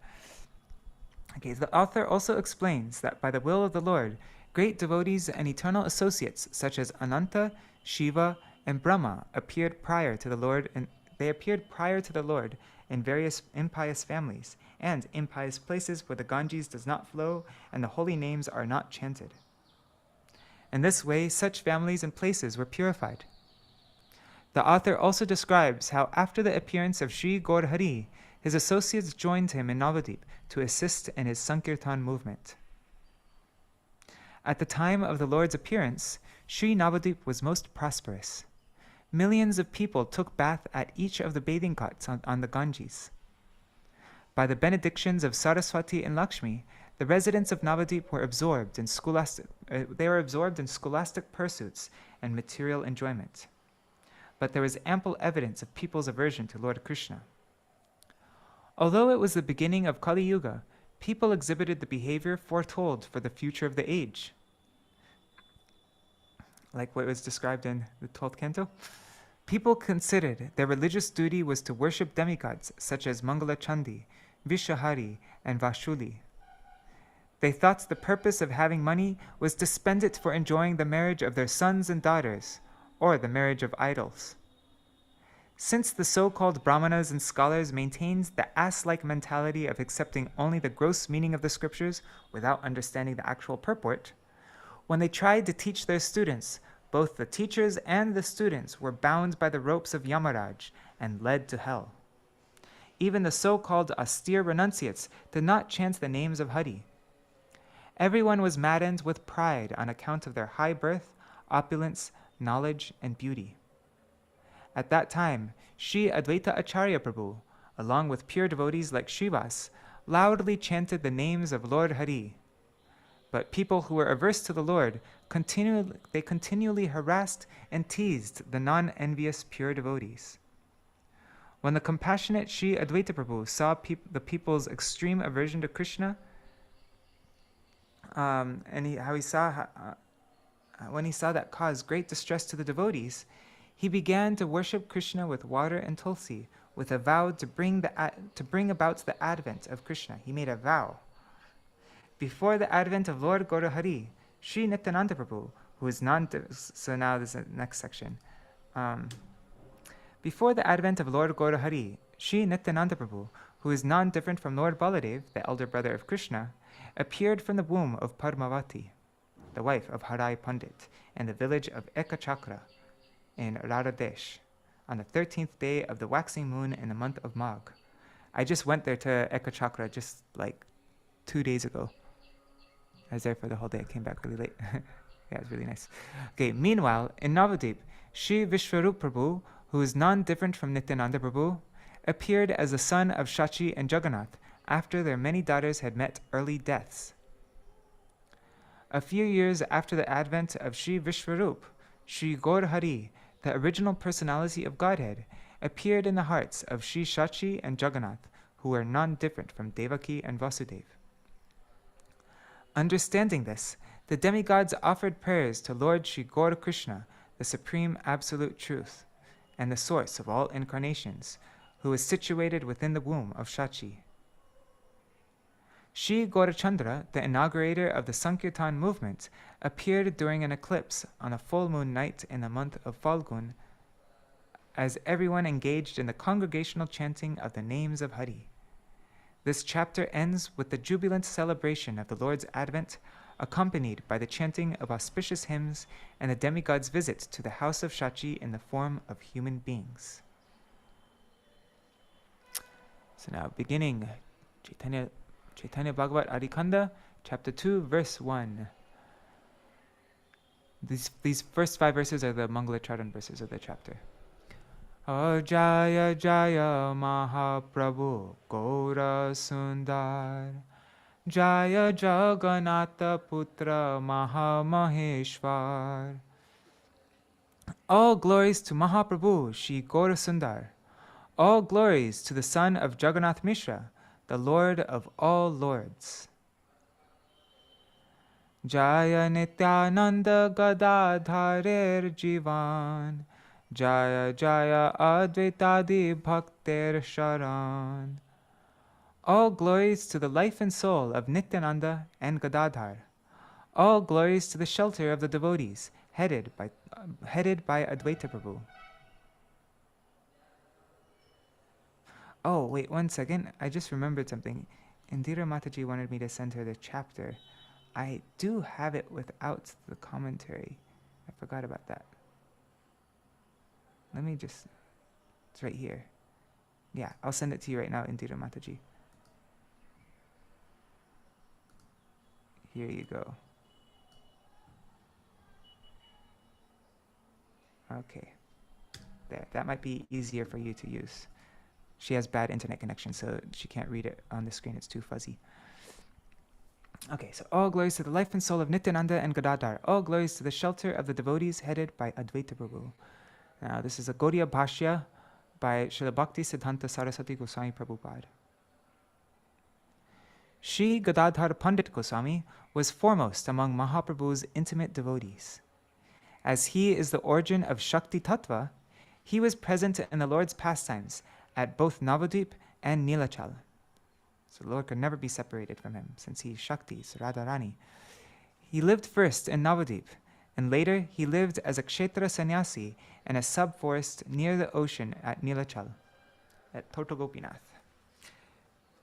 [SPEAKER 1] Okay, the author also explains that by the will of the Lord, great devotees and eternal associates such as Ananta, Shiva, and Brahma appeared prior to the Lord, and they appeared prior to the Lord in various impious families and impious places where the Ganges does not flow and the holy names are not chanted. In this way, such families and places were purified. The author also describes how after the appearance of Sri Gaur Hari, his associates joined him in Navadvip to assist in his Sankirtan movement. At the time of the Lord's appearance, Sri Navadvip was most prosperous. Millions of people took bath at each of the bathing ghats on the Ganges. By the benedictions of Saraswati and Lakshmi, the residents of Navadvip were absorbed in scholastic pursuits and material enjoyment. But there was ample evidence of people's aversion to Lord Krishna. Although it was the beginning of Kali Yuga, people exhibited the behavior foretold for the future of the age. Like what was described in the 12th canto. People considered their religious duty was to worship demigods such as Mangala Chandi, Vishahari, and Vashuli. They thought the purpose of having money was to spend it for enjoying the marriage of their sons and daughters, or the marriage of idols. Since the so-called Brahmanas and scholars maintained the ass-like mentality of accepting only the gross meaning of the scriptures without understanding the actual purport, when they tried to teach their students, both the teachers and the students were bound by the ropes of Yamaraj and led to hell. Even the so-called austere renunciates did not chant the names of Hari. Everyone was maddened with pride on account of their high birth, opulence, knowledge, and beauty. At that time, Sri Advaita Acharya Prabhu, along with pure devotees like Srivas, loudly chanted the names of Lord Hari. But people who were averse to the Lord continually harassed and teased the non-envious pure devotees. When the compassionate Sri Advaita Prabhu saw the people's extreme aversion to Krishna, when he saw that caused great distress to the devotees, he began to worship Krishna with water and tulsi, with a vow to bring about the advent of Krishna. He made a vow. Before the advent of Lord Gaur Hari, Sri Nityananda Prabhu, who is so now this is the next section. Before the advent of Lord Gaur Hari, Sri Nityananda Prabhu, who is non-different from Lord Baladev, the elder brother of Krishna, appeared from the womb of Padmavati, the wife of Harai Pandit, in the village of Ekachakra in Radhadesh, on the 13th day of the waxing moon in the month of Magh. I just went there to Ekachakra just like 2 days ago. I was there for the whole day. I came back really late. Yeah, it's really nice. Okay, meanwhile, in Navadip, Shri Vishwarup Prabhu, who is non-different from Nityananda Prabhu, appeared as the son of Shachi and Jagannath after their many daughters had met early deaths. A few years after the advent of Shri Vishwarup, Shri Gaur Hari, the original personality of Godhead, appeared in the hearts of Shri Shachi and Jagannath, who were non-different from Devaki and Vasudeva. Understanding this, the demigods offered prayers to Lord Shri Gaur Krishna, the supreme absolute truth, and the source of all incarnations, who is situated within the womb of Shachi. Shri Gaurachandra, the inaugurator of the Sankirtan movement, appeared during an eclipse on a full moon night in the month of Falgun, as everyone engaged in the congregational chanting of the names of Hari. This chapter ends with the jubilant celebration of the Lord's advent, accompanied by the chanting of auspicious hymns and the demigods' visit to the house of Shachi in the form of human beings. So now, beginning Caitanya-bhāgavata Adikanda, chapter 2, verse 1. These first 5 verses are the Mangalacharan verses of the chapter. Jaya Jaya Mahaprabhu Gaura Sundar Jaya Jagannatha Putra Mahamaheshwar. All glories to Mahaprabhu Shri Gaura Sundar. All glories to the son of Jagannath Mishra, the Lord of all lords. Jaya Nityananda Gadadharer Jivan Jaya Jaya Advaitadi Bhakter Sharan. All glories to the life and soul of Nityananda and Gadadhar. All glories to the shelter of the devotees, headed by Advaita Prabhu. Oh, wait, 1 second. I just remembered something. Indira Mataji wanted me to send her the chapter. I do have it without the commentary. I forgot about that. Let me just, it's right here. Yeah, I'll send it to you right now, Indira Mataji. Here you go. Okay. There, that might be easier for you to use. She has bad internet connection, so she can't read it on the screen. It's too fuzzy. Okay, so all glories to the life and soul of Nityananda and Gadadhar. All glories to the shelter of the devotees headed by Advaita Prabhu. Now, this is a Gaudiya Bhashya by Srila Bhakti Siddhanta Saraswati Goswami Prabhupada. Shri Gadadhar Pandit Goswami was foremost among Mahaprabhu's intimate devotees. As he is the origin of Shakti Tattva, he was present in the Lord's pastimes at both Navadip and Nilachal. So the Lord could never be separated from him, since he is Shakti, Radharani. He lived first in Navadip, and later he lived as a Kshetra sannyasi in a sub-forest near the ocean at Nilachal, at Tota Gopinath.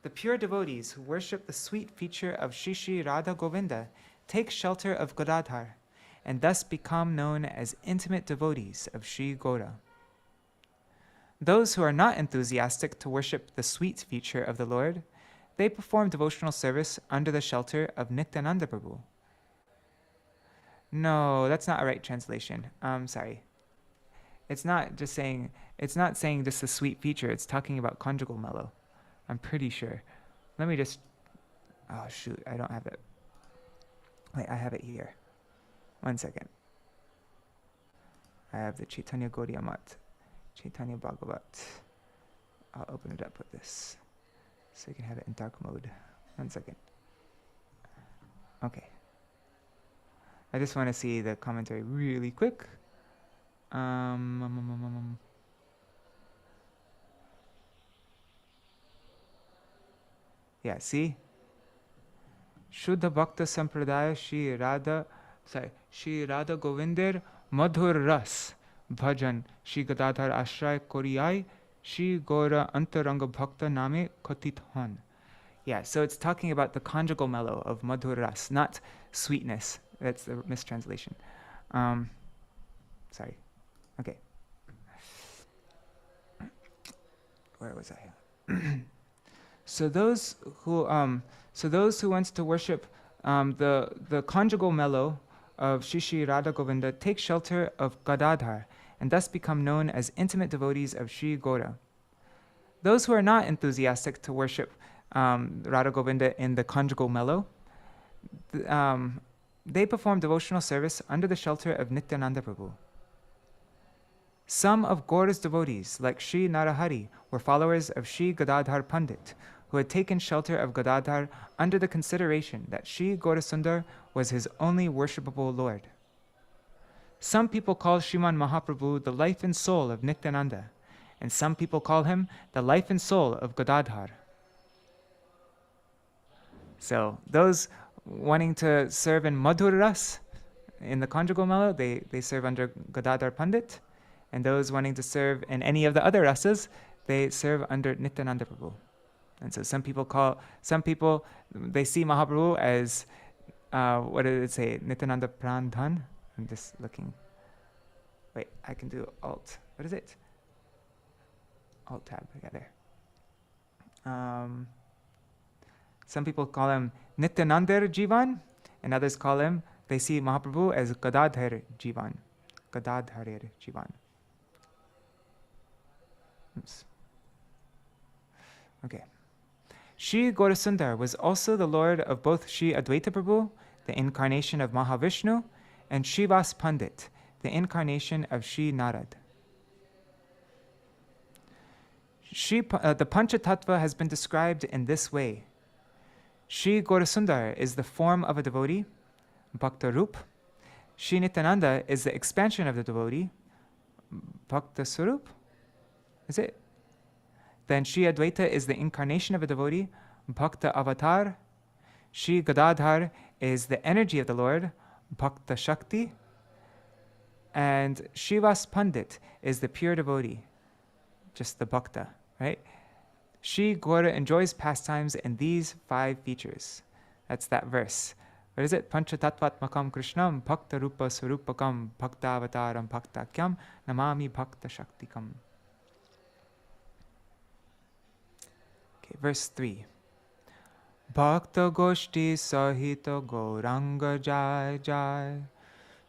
[SPEAKER 1] The pure devotees who worship the sweet feature of Shri Shri Radha Govinda take shelter of Gadadhar, and thus become known as intimate devotees of Shri Gaura. Those who are not enthusiastic to worship the sweet feature of the Lord, they perform devotional service under the shelter of Nityananda Prabhu. No, that's not a right translation. Sorry. It's not saying just the sweet feature, it's talking about conjugal mellow. I'm pretty sure. Let me just, oh shoot, I don't have it. Wait, I have it here. 1 second. I have the Chaitanya Gaudiya Mat, Caitanya-bhāgavata. I'll open it up with this, so you can have it in dark mode. 1 second. Okay. I just want to see the commentary really quick. Yeah, see? Shuddha Bhakta Sampradaya Shri Radha Govinder Madhur Ras Bhajan Shri Gadadhar Ashray Koriyai Shri Gaura Antaranga Bhakta Name Katit Han. Yeah, so it's talking about the conjugal mellow of Madhur Ras, not sweetness. That's the mistranslation. Sorry. Okay. Where was I? So those who want to worship the conjugal mellow of Shri Shri Radha Govinda take shelter of Gadadhar and thus become known as intimate devotees of Shri Gora. Those who are not enthusiastic to worship Radha Govinda in the conjugal mellow, they perform devotional service under the shelter of Nityananda Prabhu. Some of Gaura's devotees, like Sri Narahari, were followers of Sri Gadadhar Pandit, who had taken shelter of Gadadhar under the consideration that Sri Gaurasundar was his only worshipable Lord. Some people call Sriman Mahaprabhu the life and soul of Nityananda, and some people call him the life and soul of Gadadhar. So those wanting to serve in Madhur Ras, in the conjugal mellow, they serve under Gadadhar Pandit, and those wanting to serve in any of the other rasas, they serve under Nityananda Prabhu. And so some people, they see Mahaprabhu as, what did it say, Nityananda Prandhan? I'm just looking. Wait, I can do Alt. What is it? Alt tab, yeah, there. Some people call him Nityanandar Jivan, and others call him, they see Mahaprabhu as Gadadhar Jivan. Gadadharir Jivan. Oops. Okay. Sri Gaurasundar was also the lord of both Sri Advaita Prabhu, the incarnation of Mahavishnu, and Srivas Pandit, the incarnation of Sri Narad. The Panchatattva has been described in this way. Sri Gaurasundar is the form of a devotee, Bhakta Rup. Sri Nityananda is the expansion of the devotee, Bhakta Sarup. Is it? Then Sri Advaita is the incarnation of a devotee, Bhakta Avatar. Sri Gadadhar is the energy of the Lord, Bhakta Shakti. And Srivas Pandit is the pure devotee, just the Bhakta, right? Sri Gaura enjoys pastimes in these 5 features. That's that verse. What is it? Panchatattvatmakam Krishnam Bhakta Rupa Sarupakam Bhakta Avataram Bhaktakyam Namami Bhakta Shaktikam. Okay, verse 3. Bhakta Goshti Sahita Gauranga Jai Jai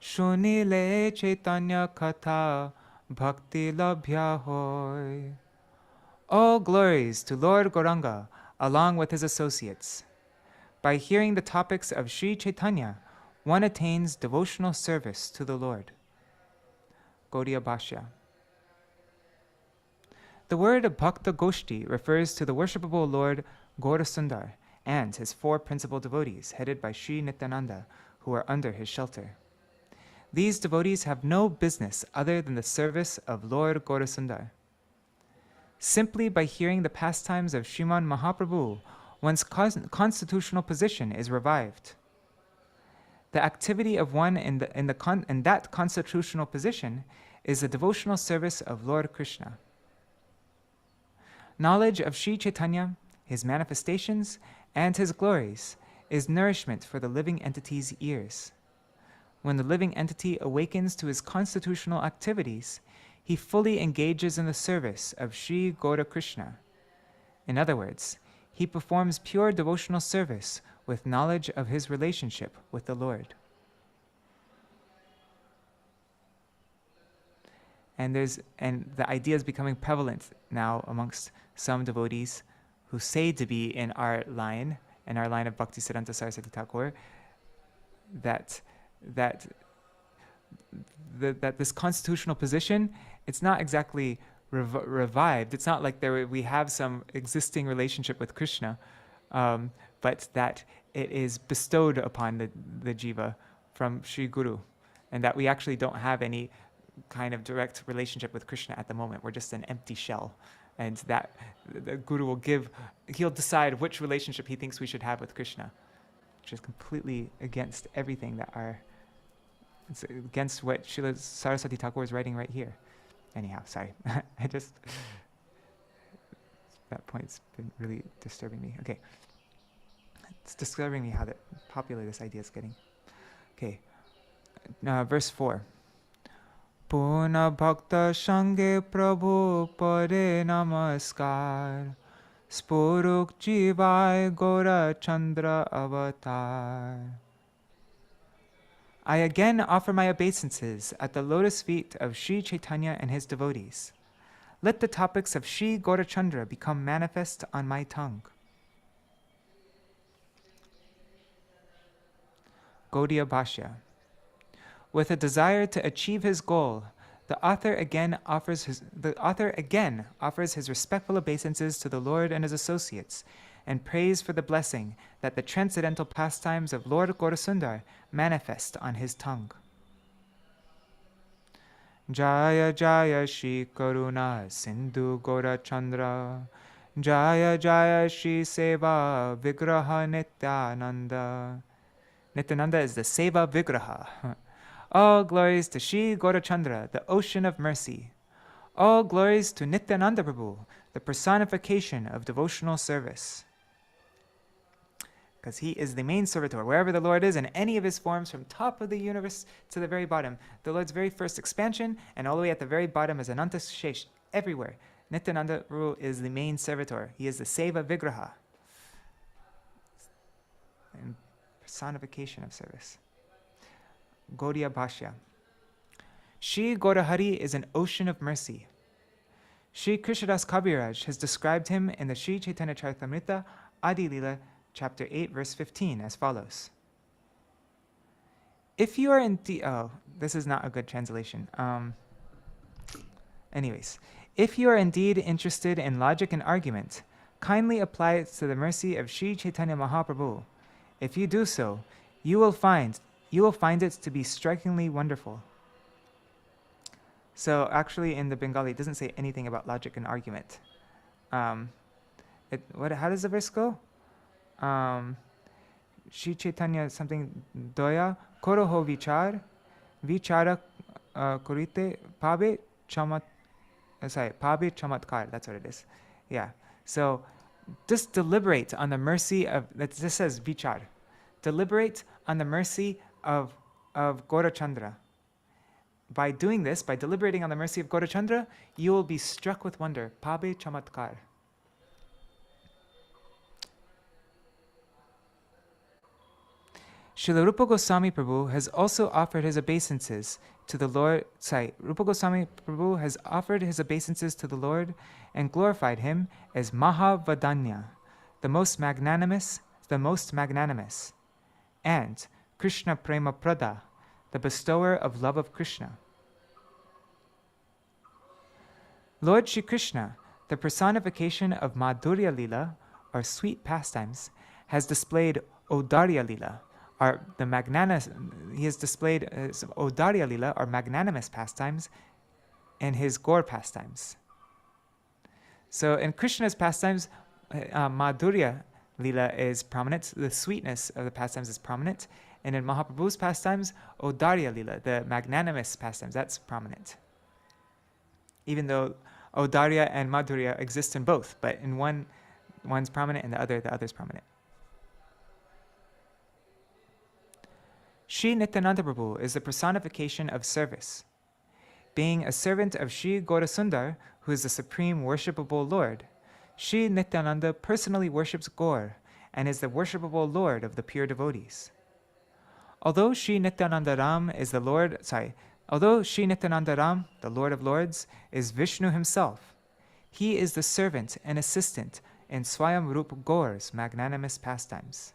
[SPEAKER 1] Shunile Chaitanya Katha Bhakti Labhya Hoy. All glories to Lord Gauranga along with his associates. By hearing the topics of Śrī Caitanya, one attains devotional service to the Lord. Gaudiya Bhashya. The word Bhakta Goshti refers to the worshipable Lord Gaurasundar and his 4 principal devotees headed by Sri Nityananda, who are under his shelter. These devotees have no business other than the service of Lord Gaurasundar. Simply by hearing the pastimes of Sriman Mahaprabhu, one's constitutional position is revived. The activity of one in that constitutional position is the devotional service of Lord Krishna. Knowledge of Śrī Caitanya, his manifestations, and his glories is nourishment for the living entity's ears. When the living entity awakens to his constitutional activities, he fully engages in the service of Sri Gaura Krishna. In other words, he performs pure devotional service with knowledge of his relationship with the Lord. And the idea is becoming prevalent now amongst some devotees who say to be in our line of Bhaktisiddhanta Saraswati Thakur, that this constitutional position, it's not exactly revived. It's not like we have some existing relationship with Krishna, but that it is bestowed upon the jiva from Sri Guru, and that we actually don't have any kind of direct relationship with Krishna at the moment. We're just an empty shell, and that the Guru he'll decide which relationship he thinks we should have with Krishna, which is completely against everything it's against what Srila Saraswati Thakur is writing right here. Anyhow, sorry. That point's been really disturbing me. Okay. It's disturbing me how popular this idea is getting. Okay. Verse 4. Puna bhakta shange prabhu pare namaskar spuruk jivai gora chandra avatar. I again offer my obeisances at the lotus feet of Śrī Caitanya and his devotees. Let the topics of Śrī Gaurachandra become manifest on my tongue. Gaudiya Bhashya. With a desire to achieve his goal, the author again offers his respectful obeisances to the Lord and his associates, and prays for the blessing that the transcendental pastimes of Lord Gaurasundar manifest on his tongue. Jaya Jaya Shri Karuna Sindhu Gaurachandra, Jaya Jaya Shri Seva Vigraha Nityananda. Nityananda is the Seva Vigraha. All glories to Śrī Gaurachandra, the ocean of mercy. All glories to Nityananda Prabhu, the personification of devotional service. Because he is the main servitor, wherever the Lord is in any of his forms, from top of the universe to the very bottom. The Lord's very first expansion, and all the way at the very bottom is Ananta Shesh, everywhere. Nityananda Prabhu is the main servitor. He is the Seva Vigraha, and personification of service. Gaudiya Bhashya. Shri Gaurahari is an ocean of mercy. Shri Krishnadas Kaviraj has described him in the Śrī Caitanya-bhāgavata Adi Lila, chapter 8, verse 15, as follows. If you are indeed... Oh, this is not a good translation. If you are indeed interested in logic and argument, kindly apply it to the mercy of Śrī Caitanya Mahaprabhu. If you do so, you will find it to be strikingly wonderful. So actually in the Bengali, it doesn't say anything about logic and argument. How does the verse go? Śrī Caitanya something doya koroho vichara korite pabe chamatkar. That's what it is. Yeah. So just deliberate on the mercy of, this says vichar. Deliberate on the mercy of Gaurachandra. By doing this, by deliberating on the mercy of Gaurachandra, you will be struck with wonder. Pabe chamatkar. Srila Rupa Goswami Prabhu has also offered his obeisances to the Lord. Rupa Goswami Prabhu has offered his obeisances to the Lord and glorified him as Mahavadanya, the most magnanimous, and Krishna Prema Prada, the bestower of love of Krishna. Lord Shri Krishna, the personification of Madhurya Lila, or sweet pastimes, has displayed Audarya Lila, he has displayed Audarya Lila, or magnanimous pastimes, in his Gaur pastimes. So in Krishna's pastimes, Madhurya Lila is prominent, the sweetness of the pastimes is prominent, and in Mahaprabhu's pastimes, Audarya Lila, the magnanimous pastimes, that's prominent. Even though Audarya and Madhurya exist in both, but in one's prominent and the other's prominent. Shri Nityananda Prabhu is the personification of service. Being a servant of Shri Gaurasundar, who is the supreme worshipable Lord, Shri Nityananda personally worships Gaur and is the worshipable Lord of the pure devotees. Although Shri Nityananda Ram, the Lord of Lords, is Vishnu himself, he is the servant and assistant in Swayam Rup Gaur's magnanimous pastimes.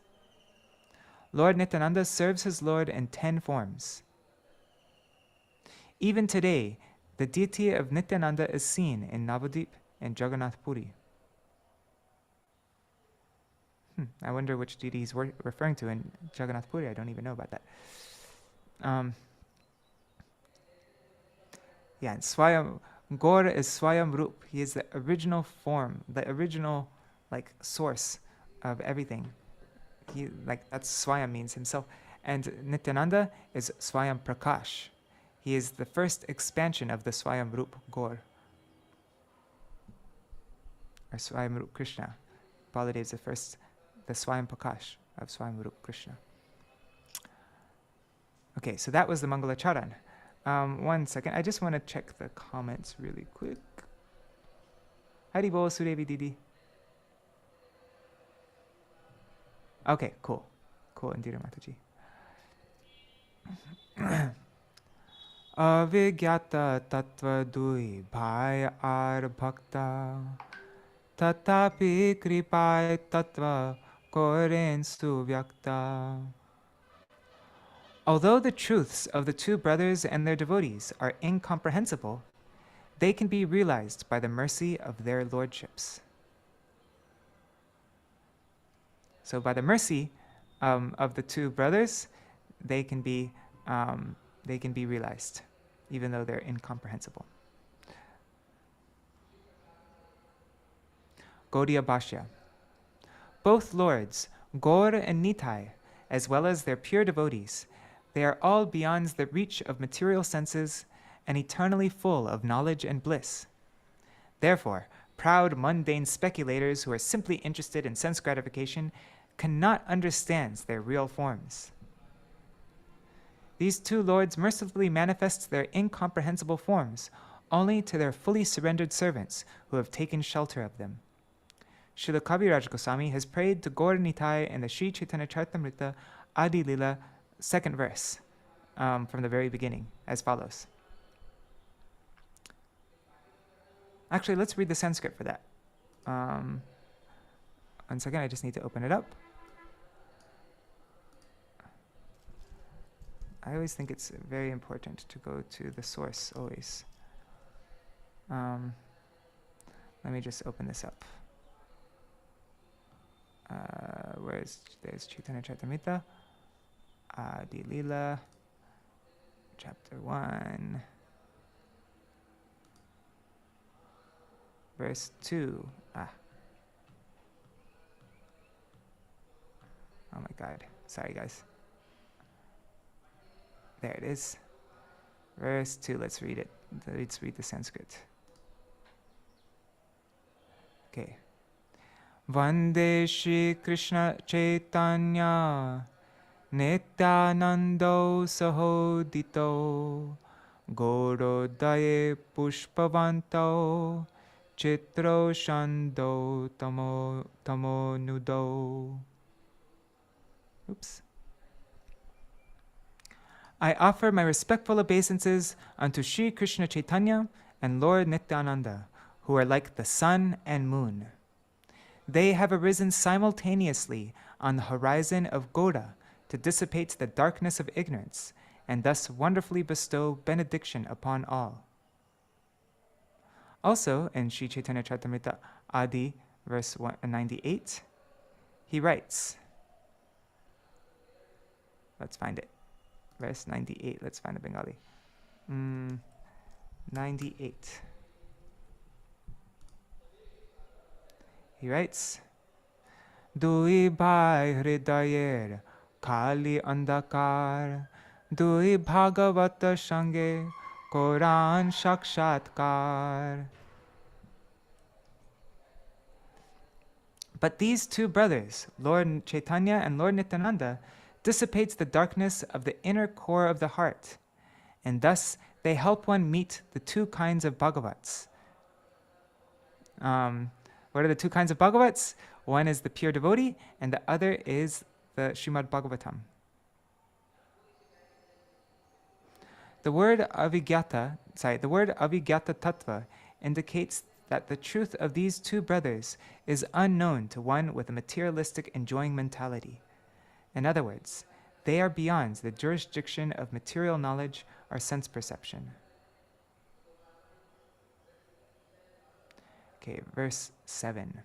[SPEAKER 1] Lord Nityananda serves his Lord in 10 forms. Even today, the deity of Nityananda is seen in Navadvip and Jagannath Puri. I wonder which deity he's referring to in Jagannath Puri. I don't even know about that. And Swayam, Gaur is Swayam Rup. He is the original form, the original source of everything. That's Swayam means himself. And Nityananda is Swayam Prakash. He is the first expansion of the Swayam Rup Gaur, or Swayam Rup Krishna. Baladev is the Swayam Prakash of Swayam Rup Krishna. Okay, so that was the Mangala Charan. 1 second, I just want to check the comments really quick. Hari Bol Sudevi Didi. Okay, cool. Cool, Indira Mataji. Avigyata tattva dui bhai ar bhakta tatapi kripai tattva koren suvyakta. Although the truths of the two brothers and their devotees are incomprehensible, they can be realized by the mercy of their lordships. So by the mercy of the two brothers, they can be realized, even though they're incomprehensible. Gaudiya Bhashya. Both lords, Gaur and Nitai, as well as their pure devotees, they are all beyond the reach of material senses and eternally full of knowledge and bliss. Therefore, proud, mundane speculators who are simply interested in sense gratification cannot understand their real forms. These two lords mercifully manifest their incomprehensible forms only to their fully surrendered servants who have taken shelter of them. Srila Kaviraj Goswami has prayed to Gaur Nitai in the Śrī Caitanya-bhāgavata Adi Lila, second verse, from the very beginning, as follows. Actually, let's read the Sanskrit for that. 1 second, I just need to open it up. I always think it's very important to go to the source, always. Let me just open this up. There's Chaitanya Charitamrita, Adi Lila, chapter 1, verse 2. Oh my God. Sorry, guys. There it is. Verse 2. Let's read it. Let's read the Sanskrit. Okay. Vande Śrī Krishna Caitanya Nityanando Sahodito Gaurodaye Pushpavanto Chitro Shando Tamo Nudo. Oops. I offer my respectful obeisances unto Śrī Krishna Caitanya and Lord Nityananda, who are like the sun and moon. They have arisen simultaneously on the horizon of Gaura to dissipate the darkness of ignorance and thus wonderfully bestow benediction upon all. Also, in Śrī Caitanya Charitamrita Adi, verse 98, he writes, let's find it. Verse 98, let's find the Bengali. 98. He writes, Dui bhai hridayer kali andakar, Dui bhagavata shange Koran shakshatkar. But these two brothers, Lord Chaitanya and Lord Nityananda, dissipates the darkness of the inner core of the heart, and thus they help one meet the two kinds of Bhagavats. What are the two kinds of Bhagavats? One is the pure devotee, and the other is the Srimad Bhagavatam. The word avigyata tattva indicates that the truth of these two brothers is unknown to one with a materialistic enjoying mentality. In other words, they are beyond the jurisdiction of material knowledge or sense perception. Okay, verse 7.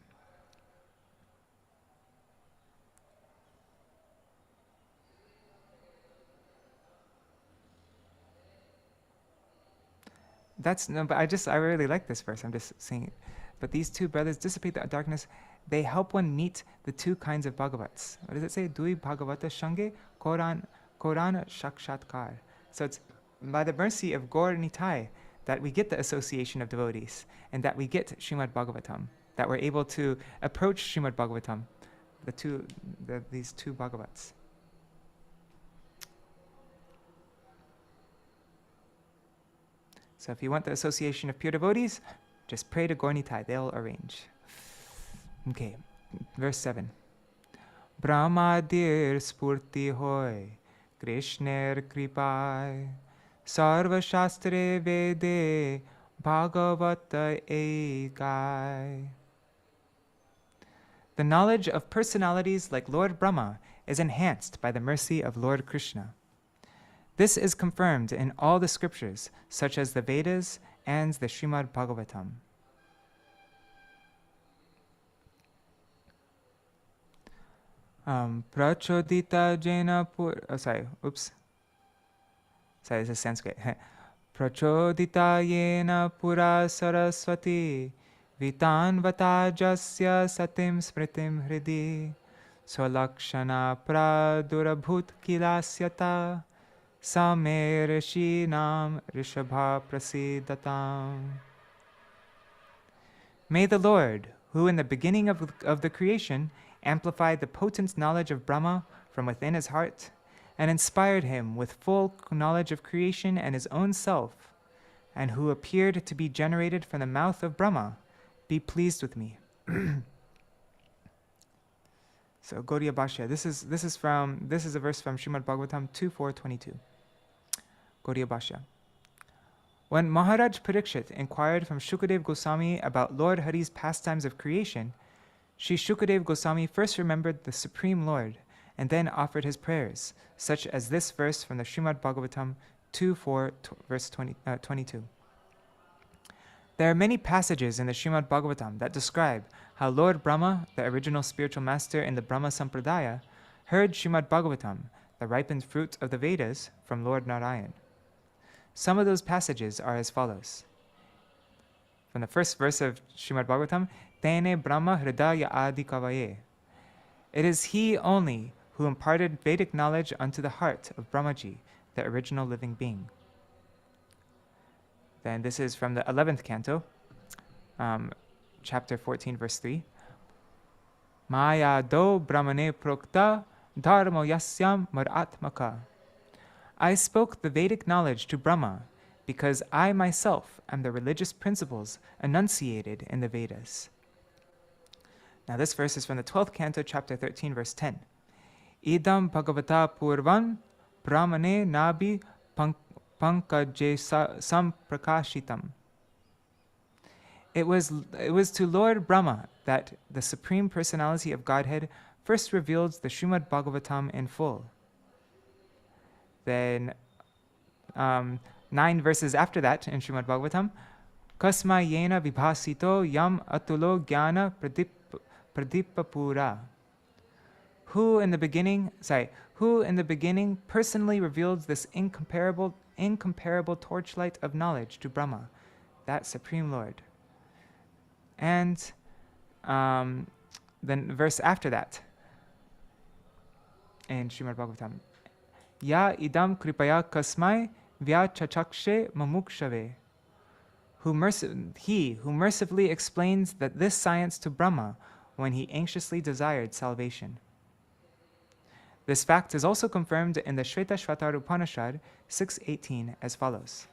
[SPEAKER 1] But I really like this verse. I'm just saying it. But these two brothers dissipate the darkness. They help one meet the two kinds of Bhagavats. What does it say? Dui Bhagavata Shange Koran Shakshatkar. So it's by the mercy of Gaur Nitai that we get the association of devotees and that we get Srimad Bhagavatam, that we're able to approach Srimad Bhagavatam, these two Bhagavats. So if you want the association of pure devotees, just pray to Gaur Nitai, they'll arrange. Okay, verse 7. Brahmadir spurti hoy, Krishner Kripai Sarva Shastre Vede Bhagavata Ekai. The knowledge of personalities like Lord Brahma is enhanced by the mercy of Lord Krishna. This is confirmed in all the scriptures, such as the Vedas and the Śrīmad Bhāgavatam. Prachodita jena this is Sanskrit. Prachodita yena pura saraswati vitan vatajasya satim smritim hridi swalakshana pradurabhut kilasyata Same Rishinam Rishabha Prasidatam. May the Lord, who in the beginning of the creation amplified the potent knowledge of Brahma from within his heart, and inspired him with full knowledge of creation and his own self, and who appeared to be generated from the mouth of Brahma, be pleased with me. So Gaudiya Bhashya. This is a verse from Śrīmad Bhāgavatam 2.4.22. Gaudiya Bhashya. When Maharaj Parikshit inquired from Shukadev Goswami about Lord Hari's pastimes of creation, Sri Shukadev Goswami first remembered the Supreme Lord and then offered his prayers, such as this verse from the Śrīmad Bhāgavatam 2.4 verse 22. There are many passages in the Śrīmad Bhāgavatam that describe how Lord Brahma, the original spiritual master in the Brahma Sampradaya, heard Śrīmad Bhāgavatam, the ripened fruit of the Vedas, from Lord Narayan. Some of those passages are as follows. From the first verse of Śrīmad Bhāgavatam, Tene Brahma Hridaya Adi Kavaye. It is he only who imparted Vedic knowledge unto the heart of Brahmaji, the original living being. Then this is from the 11th canto, chapter 14, verse 3. Maya do brahmane prokta dharmo yasyam maratmaka. I spoke the Vedic knowledge to Brahma because I myself am the religious principles enunciated in the Vedas. Now this verse is from the 12th canto, chapter 13, verse 10. Idam bhagavata purvan brahmane nabi pankaje samprakashitam. It was to Lord Brahma that the Supreme Personality of Godhead first revealed the Śrīmad Bhāgavatam in full. Then 9 verses after that in Śrīmad Bhāgavatam, Kasma yena vibhasito yam atulo jnana pradipapura. Who in the beginning personally revealed this incomparable torchlight of knowledge to Brahma, that Supreme Lord. And then verse after that in Śrīmad Bhāgavatam, Ya idam kripaya kasmai vyachachakshe mamukshave. He who mercifully explains that this science to Brahma when he anxiously desired salvation. This fact is also confirmed in the Shvetashvatar Upanishad 6.18 as follows.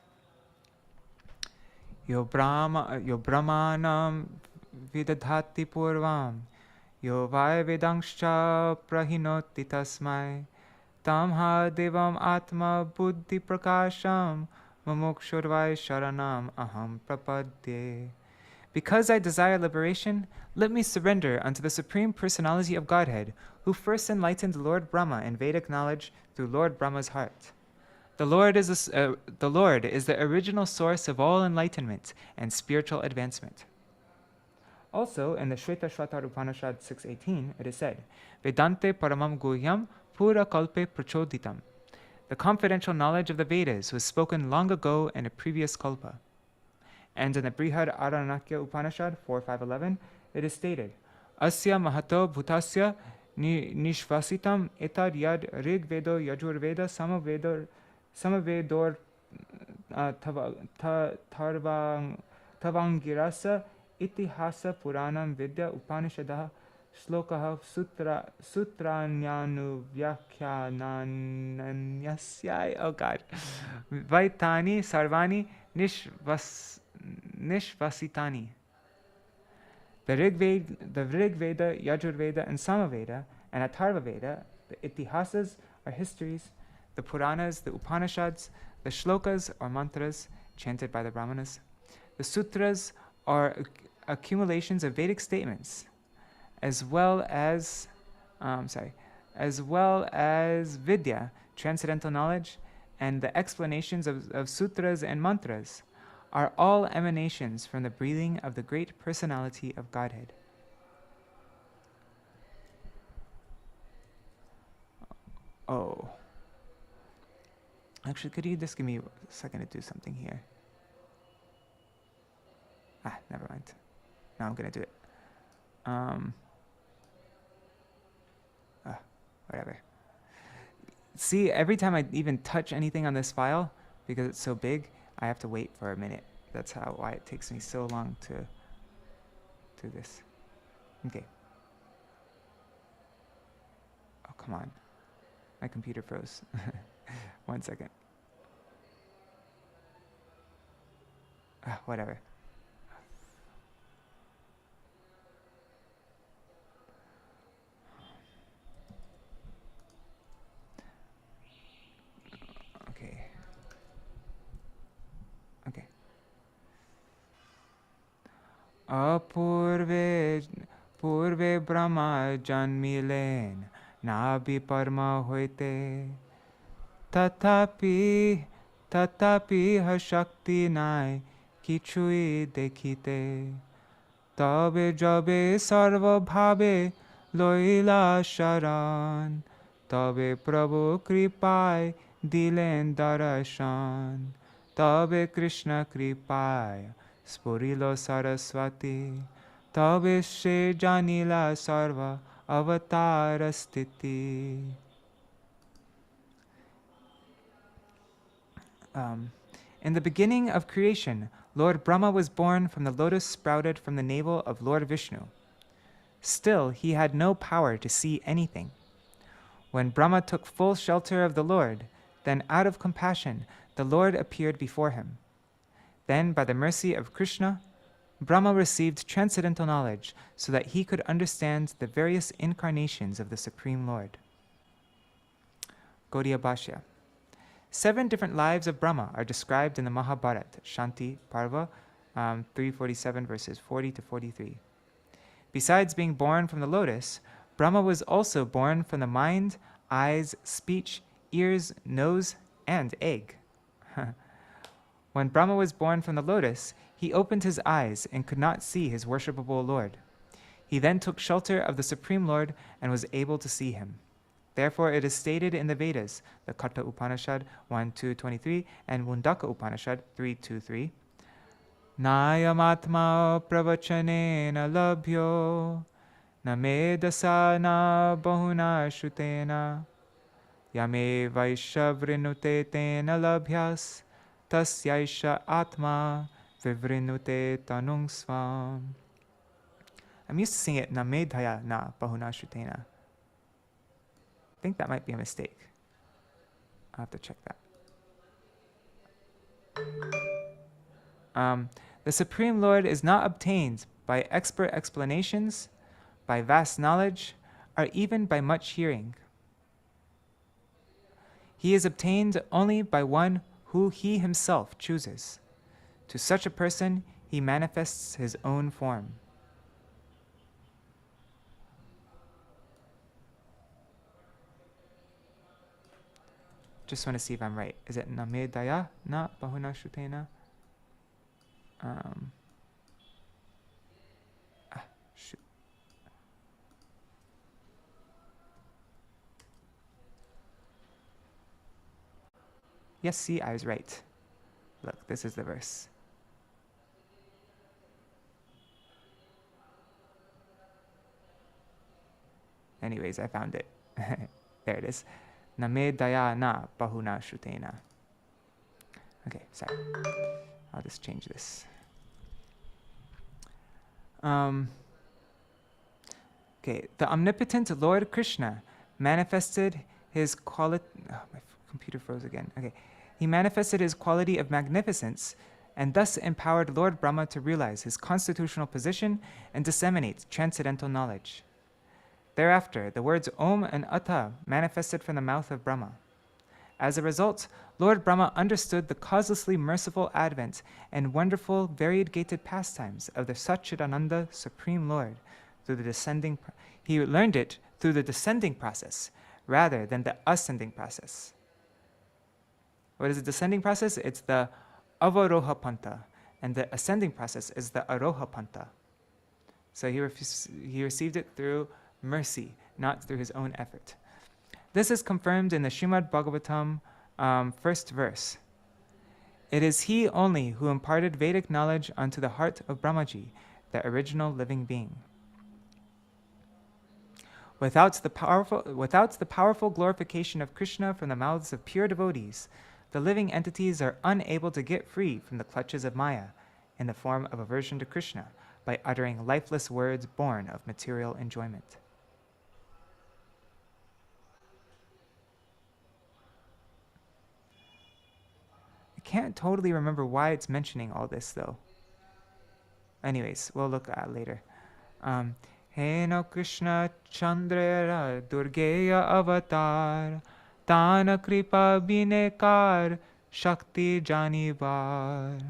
[SPEAKER 1] Yo brahmanam vidadhati purvam, yo vai vedangscha prahinoti tasmai, tamha devam atma buddhi prakasham, mumukshurvai sharanam aham prapadye. Because I desire liberation, let me surrender unto the Supreme Personality of Godhead, who first enlightened Lord Brahma in Vedic knowledge through Lord Brahma's heart. The Lord is the original source of all enlightenment and spiritual advancement. Also, in the Shvetashvatar Upanishad 6.18, it is said, Vedante paramam guhyam pura kalpe prachoditam. The confidential knowledge of the Vedas was spoken long ago in a previous kalpa. And in the Brihad Aranakya Upanishad 4.5.11, it is stated, Asya mahato bhutasya nishvasitam etad yad rig vedo yajurveda samavedor tavangirasa itihasa puranam vidya upanishadah shlokaha sutranyanu vyakhyananyasya. Oh God. Vaitani sarvani nishvasitani. The Rig Veda, Yajur Veda, and Samaveda, and Atharva Veda, the Itihasas are histories, the Puranas, the Upanishads, the shlokas or mantras chanted by the Brahmanas. The sutras are accumulations of Vedic statements, as well as vidya, transcendental knowledge, and the explanations of sutras and mantras are all emanations from the breathing of the great personality of Godhead. Oh. Actually, could you just give me a second to do something here? Never mind. No, I'm going to do it. Whatever. See, every time I even touch anything on this file, because it's so big, I have to wait for a minute. That's why it takes me so long to do this. Okay. Oh, come on. My computer froze. 1 second. Whatever. Okay. Purve Brahma janmilen nabi parma hoite tatapi hashakti nai kichui dekhite tabe jabe sarva bhabe loila sharan tabe prabhu kripai dilen darashan tabe Krishna kripai spurilo saraswati tabe she janila sarva avatara stiti. In the beginning of creation, Lord Brahma was born from the lotus sprouted from the navel of Lord Vishnu. Still, he had no power to see anything. When Brahma took full shelter of the Lord, then out of compassion, the Lord appeared before him. Then, by the mercy of Krishna, Brahma received transcendental knowledge so that he could understand the various incarnations of the Supreme Lord. Gaudiya Bhashya. 7 different lives of Brahma are described in the Mahabharata, Shanti Parva, 347 verses 40 to 43. Besides being born from the lotus, Brahma was also born from the mind, eyes, speech, ears, nose, and egg. When Brahma was born from the lotus, he opened his eyes and could not see his worshipable Lord. He then took shelter of the Supreme Lord and was able to see him. Therefore, it is stated in the Vedas, the Katha Upanishad 1:2-23 and Mundaka Upanishad 3:2-3, Nayamatma pravachanena labhyo namedasa na bahuna shutena yame vaishavrinute tena labhyas tasyaisha atma vivrinute tanung svam. I'm used to seeing it namedhaya na bahuna shutena. I think that might be a mistake. I'll have to check that. The Supreme Lord is not obtained by expert explanations, by vast knowledge, or even by much hearing. He is obtained only by one who he himself chooses. To such a person, he manifests his own form. Just want to see if I'm right. Is it namedaya na bahuna shutena? Shoot. Yes, see, I was right. Look, this is the verse. Anyways, I found it. There it is. Namedaya na bahuna shutena. Okay, sorry. I'll just change this. Okay, the omnipotent Lord Krishna manifested his quality. Oh, my computer froze again. Okay, he manifested his quality of magnificence and thus empowered Lord Brahma to realize his constitutional position and disseminate transcendental knowledge. Thereafter, the words Om and Atha manifested from the mouth of Brahma. As a result, Lord Brahma understood the causelessly merciful advent and wonderful variegated pastimes of the Satchidananda Supreme Lord through the descending. He learned it through the descending process rather than the ascending process. What is the descending process? It's the avaroha panta, and the ascending process is the aroha panta. So he received it through mercy, not through his own effort. This is confirmed in the Śrīmad Bhagavatam, first verse. It is he only who imparted Vedic knowledge unto the heart of Brahmaji, the original living being. Without the powerful glorification of Krishna from the mouths of pure devotees, the living entities are unable to get free from the clutches of Maya in the form of aversion to Krishna by uttering lifeless words born of material enjoyment. I can't totally remember why it's mentioning all this, though. Anyways, we'll look at it later. Hena Krishna Chandrera Durgeya Avatar Tana Kripa Binekar Shakti Janivar.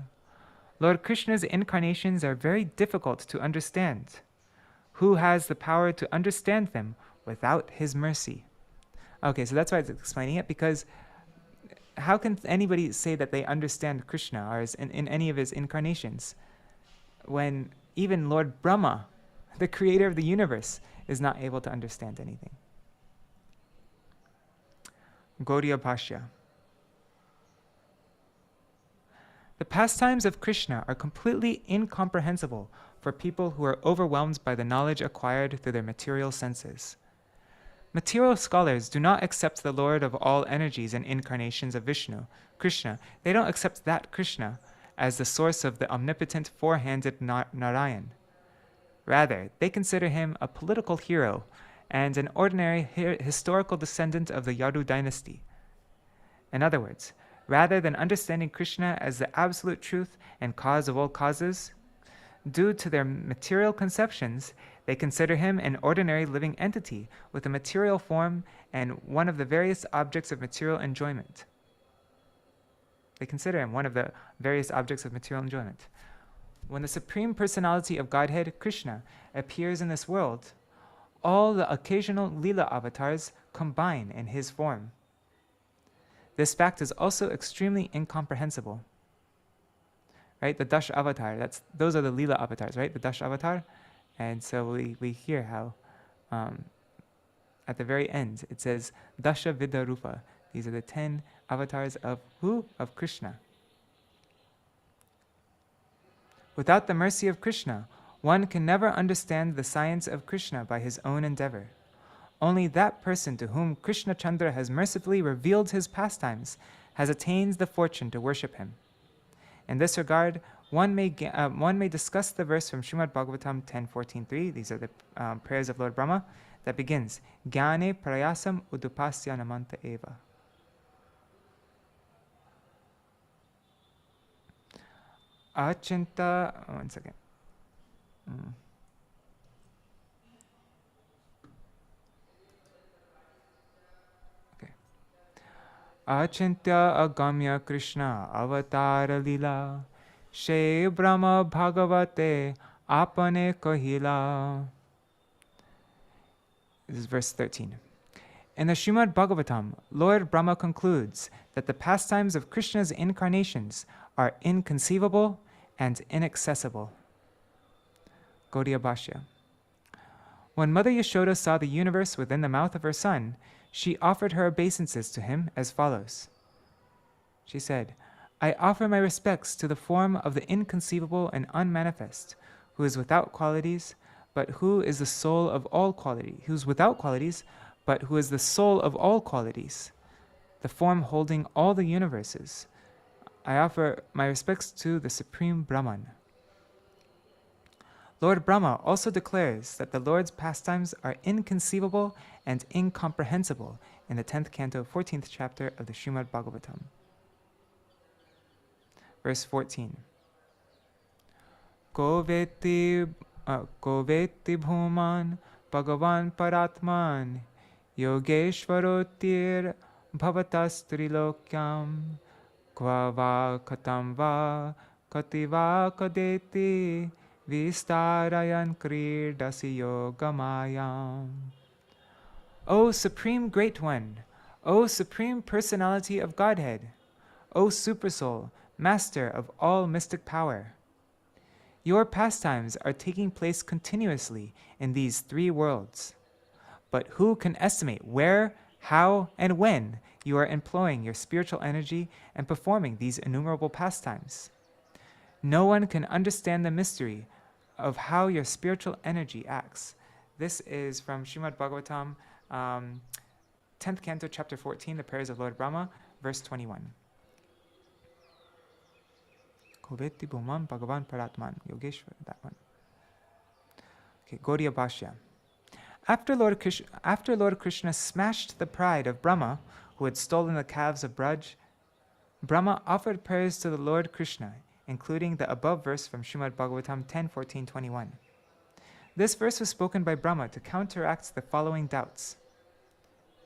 [SPEAKER 1] Lord Krishna's incarnations are very difficult to understand. Who has the power to understand them without his mercy? Okay, so that's why it's explaining it, because how can anybody say that they understand Krishna or in any of his incarnations when even Lord Brahma, the creator of the universe, is not able to understand anything? Gaudiya Bhashya. The pastimes of Krishna are completely incomprehensible for people who are overwhelmed by the knowledge acquired through their material senses. Material scholars do not accept the Lord of all energies and incarnations of Vishnu, Krishna. They don't accept that Krishna as the source of the omnipotent four-handed Narayan. Rather, they consider him a political hero and an ordinary historical descendant of the Yadu dynasty. In other words, rather than understanding Krishna as the absolute truth and cause of all causes, due to their material conceptions, they consider him an ordinary living entity with a material form and one of the various objects of material enjoyment. They consider him one of the various objects of material enjoyment. When the Supreme Personality of Godhead, Krishna, appears in this world, all the occasional Leela avatars combine in his form. This fact is also extremely incomprehensible. Right, the Dash avatar, those are the Leela avatars, right? The Dash avatar. And so we hear how at the very end it says Dasha Vidya Rupa. These are the 10 avatars of who? Of Krishna. Without the mercy of Krishna, one can never understand the science of Krishna by his own endeavor. Only that person to whom Krishna Chandra has mercifully revealed his pastimes has attained the fortune to worship him. In this regard, one may discuss the verse from Śrīmad Bhagavatam 10.14.3. These are the prayers of Lord Brahma that begins, Gyane prayasam udupasya namanta eva. Achinta, one second. Okay. Achintya agamya Krishna avatara lila Śrī Brahma Bhagavate apane kahila. This is verse 13. In the Śrīmad Bhagavatam, Lord Brahma concludes that the pastimes of Krishna's incarnations are inconceivable and inaccessible. Gaudiya Bhashya. When Mother Yashoda saw the universe within the mouth of her son, she offered her obeisances to him as follows. She said, I offer my respects to the form of the inconceivable and unmanifest, who is without qualities, but who is the soul of all qualities, who's without qualities, but who is the soul of all qualities, the form holding all the universes. I offer my respects to the Supreme Brahman. Lord Brahma also declares that the Lord's pastimes are inconceivable and incomprehensible in the 10th canto, 14th chapter of the Śrīmad Bhagavatam. Verse 14. Ko veti bhuman bhagavan paratman yogeshvarotir bhavatas trilokyam kva va katam va kati va kadeti vistarayan kridasi yogamayam. O Supreme Great One, O Supreme Personality of Godhead, O Supersoul, Master of all mystic power, your pastimes are taking place continuously in these three worlds. But who can estimate where, how, and when you are employing your spiritual energy and performing these innumerable pastimes? No one can understand the mystery of how your spiritual energy acts. This is from Śrīmad Bhagavatam, 10th Canto, Chapter 14, the Prayers of Lord Brahma, verse 21. Koveti Bhuman Bhagavan Paratman, Yogeshwar, that one. Okay, Gaudiya Bhashya. After Lord Krishna smashed the pride of Brahma, who had stolen the calves of Braj, Brahma offered prayers to the Lord Krishna, including the above verse from Śrīmad Bhagavatam 10:14-21. This verse was spoken by Brahma to counteract the following doubts.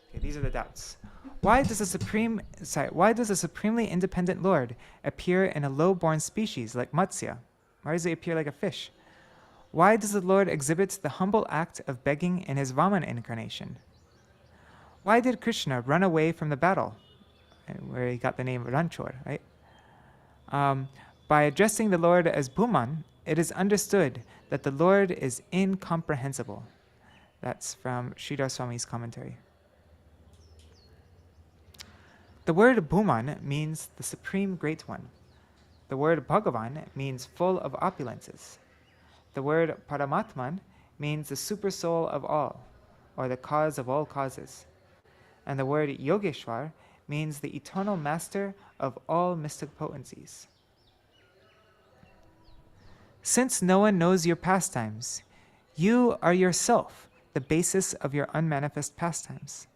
[SPEAKER 1] Okay, these are the doubts. Why does a supremely independent Lord appear in a low-born species like Matsya? Why does he appear like a fish? Why does the Lord exhibit the humble act of begging in his Vamana incarnation? Why did Krishna run away from the battle, where he got the name Ranchor, right? By addressing the Lord as Bhuman, it is understood that the Lord is incomprehensible. That's from Sridhar Swami's commentary. The word Bhuman means the Supreme Great One. The word Bhagavan means full of opulences. The word Paramatman means the supersoul of all, or the cause of all causes. And the word Yogeshwar means the eternal master of all mystic potencies. Since no one knows your pastimes, you are yourself the basis of your unmanifest pastimes.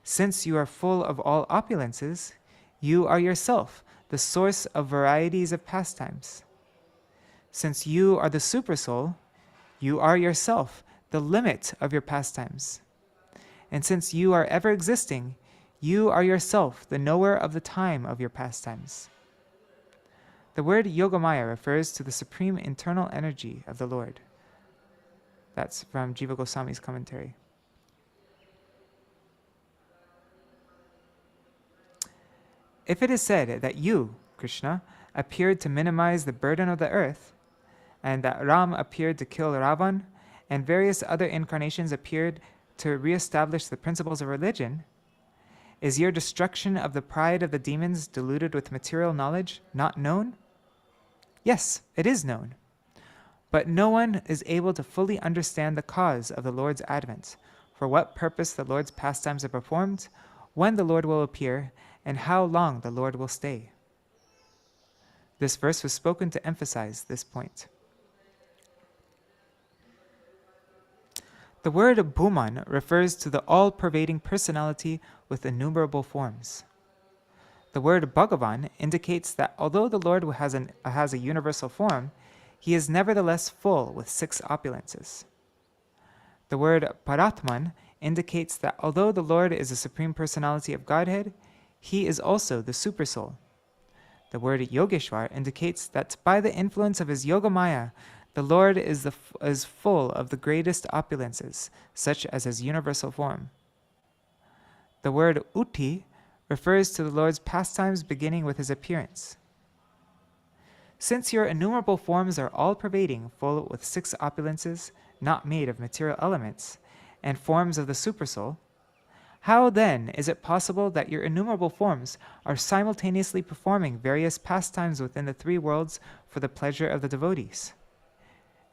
[SPEAKER 1] Since you are full of all opulences, you are yourself the source of varieties of pastimes. Since you are the Supersoul, you are yourself the limit of your pastimes. And since you are ever existing, you are yourself the knower of the time of your pastimes. The word Yogamaya refers to the supreme internal energy of the Lord. That's from Jiva Goswami's commentary. If it is said that you, Krishna, appeared to minimize the burden of the earth, and that Ram appeared to kill Ravan, and various other incarnations appeared to re-establish the principles of religion, is your destruction of the pride of the demons deluded with material knowledge not known? Yes, it is known. But no one is able to fully understand the cause of the Lord's advent, for what purpose the Lord's pastimes are performed, when the Lord will appear, and how long the Lord will stay. This verse was spoken to emphasize this point. The word Bhuman refers to the all-pervading personality with innumerable forms. The word Bhagavan indicates that although the Lord has a universal form, he is nevertheless full with 6 opulences. The word Paratman indicates that although the Lord is the Supreme Personality of Godhead, he is also the Supersoul. The word Yogeshwar indicates that by the influence of his Yogamaya, the Lord is full of the greatest opulences, such as his universal form. The word Uti refers to the Lord's pastimes beginning with his appearance. Since your innumerable forms are all-pervading, full with 6 opulences, not made of material elements, and forms of the Supersoul, how then is it possible that your innumerable forms are simultaneously performing various pastimes within the 3 worlds for the pleasure of the devotees?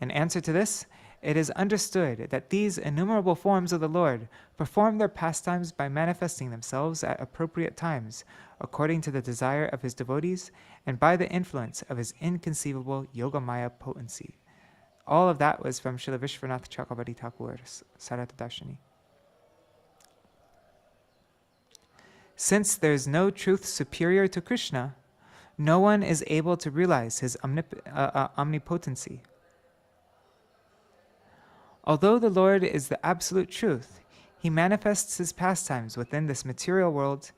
[SPEAKER 1] In answer to this, it is understood that these innumerable forms of the Lord perform their pastimes by manifesting themselves at appropriate times, according to the desire of his devotees, and by the influence of his inconceivable Yogamaya potency. All of that was from Srila Vishwanath Chakravarti Thakur's Sarata Darshani. Since there is no truth superior to Krishna, no one is able to realize his omnipotency. Although the Lord is the absolute truth, He manifests his pastimes within this material world,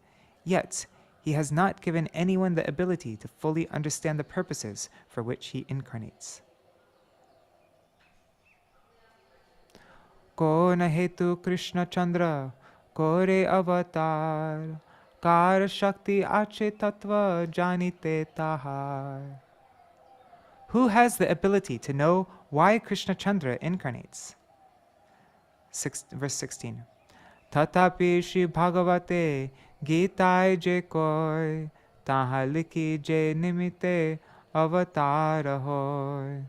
[SPEAKER 1] yet he has not given anyone the ability to fully understand the purposes for which he incarnates. Ko na hetu Krishna Chandra, kore avatar, kar shakti ache tattva janite tahar. Who has the ability to know why Krishna Chandra incarnates? Verse 16. Tatapi Śrī Bhāgavate Gītāy je koi, taha liki je nimite avatara hoy.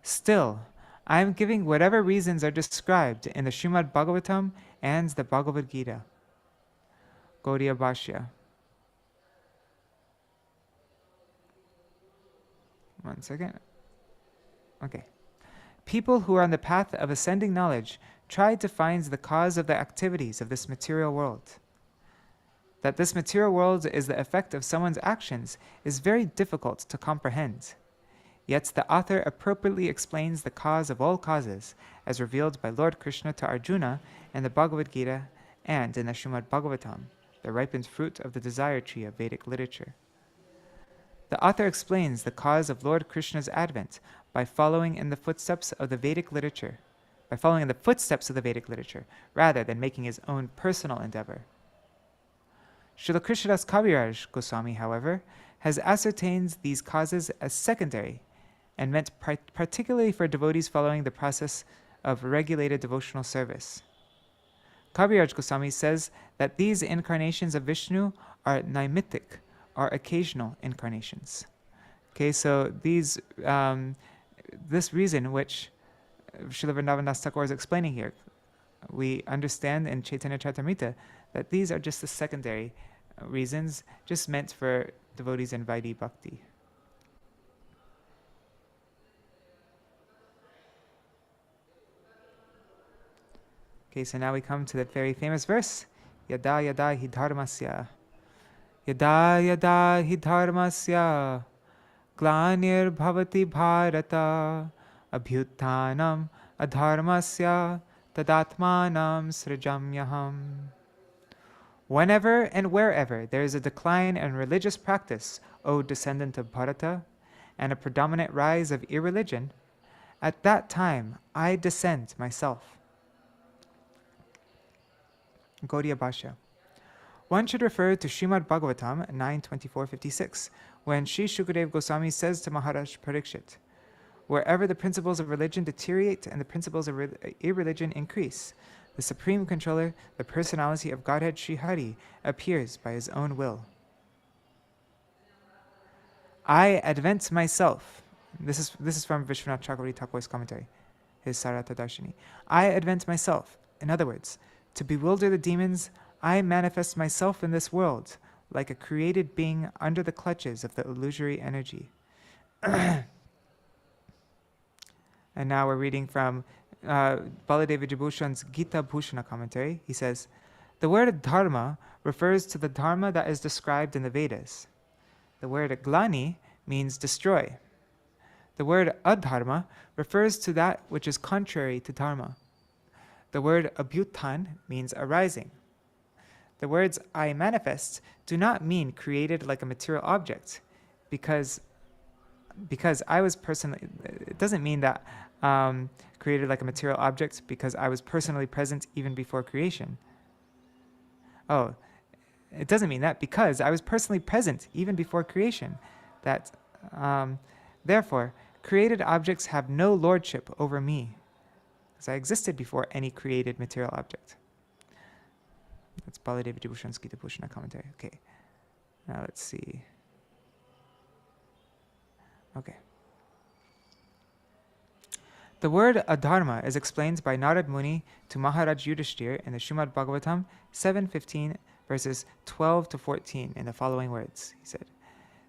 [SPEAKER 1] Still, I am giving whatever reasons are described in the Śrīmad Bhagavatam and the Bhagavad Gita. Gaudiya Bhashya. One second. Okay. People who are on the path of ascending knowledge try to find the cause of the activities of this material world. That this material world is the effect of someone's actions is very difficult to comprehend. Yet the author appropriately explains the cause of all causes, as revealed by Lord Krishna to Arjuna in the Bhagavad Gita and in the Śrīmad Bhagavatam, the ripened fruit of the desire tree of Vedic literature. The author explains the cause of Lord Krishna's advent by following in the footsteps of the Vedic literature, rather than making his own personal endeavor. Srila Krishnadas Kaviraj Goswami, however, has ascertained these causes as secondary and meant particularly for devotees following the process of regulated devotional service. Kaviraj Goswami says that these incarnations of Vishnu are naimittic, or occasional incarnations. Okay, so these, this reason which Srila Vrindavan Das Thakur is explaining here, we understand in Chaitanya Charitamrita that these are just the secondary reasons, just meant for devotees in Vaidhi Bhakti. Okay, so now we come to the very famous verse, Yada yada hi dharmasya. Yada yada hi dharmasya glanir bhavati bharata abhyuttanam adharmasya tadatmanam srijamyaham. Whenever and wherever there is a decline in religious practice, O descendant of Bharata, and a predominant rise of irreligion, at that time I descend myself. Gaudiya Bhashya. One should refer to Śrīmad Bhagavatam 9.24.56, when Sri Shukadeva Goswami says to Maharaj Parikshit, wherever the principles of religion deteriorate and the principles of irreligion increase, the Supreme Controller, the personality of Godhead Sri Hari, appears by his own will. I advent myself. This is from Vishwanath Chakravarti Thakur's commentary, his Sarata Darshini. I advent myself. In other words, to bewilder the demons, I manifest myself in this world like a created being under the clutches of the illusory energy. And now we're reading from Baladeva Vijayabhushan's Gita Bhushana commentary. He says, the word dharma refers to the dharma that is described in the Vedas. The word glani means destroy. The word adharma refers to that which is contrary to dharma. The word abhyuttan means arising. The words I manifest do not mean created like a material object, because I was personally, it doesn't mean that created like a material object because I was personally present even before creation. Oh, it doesn't mean that because I was personally present even before creation. That, therefore, created objects have no lordship over me, because I existed before any created material object. That's Baladeva Vijayabhushan's Gita Bhushana commentary. Okay, now let's see. Okay. The word adharma is explained by Narad Muni to Maharaj Yudhishthir in the Śrīmad Bhagavatam 7.15 verses 12 to 14 in the following words. He said,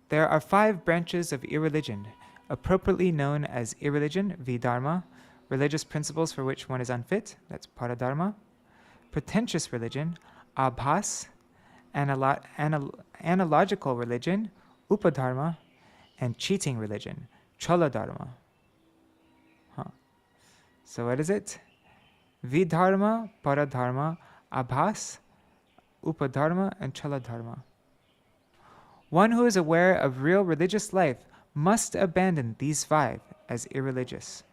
[SPEAKER 1] there are 5 branches of irreligion, appropriately known as irreligion, vidharma, religious principles for which one is unfit, that's paradharma, pretentious religion, abhas, analogical religion, upadharma, and cheating religion, chaladharma. So what is it? Vidharma, Paradharma, Abhas, Upadharma, and Chaladharma. One who is aware of real religious life must abandon these 5 as irreligious.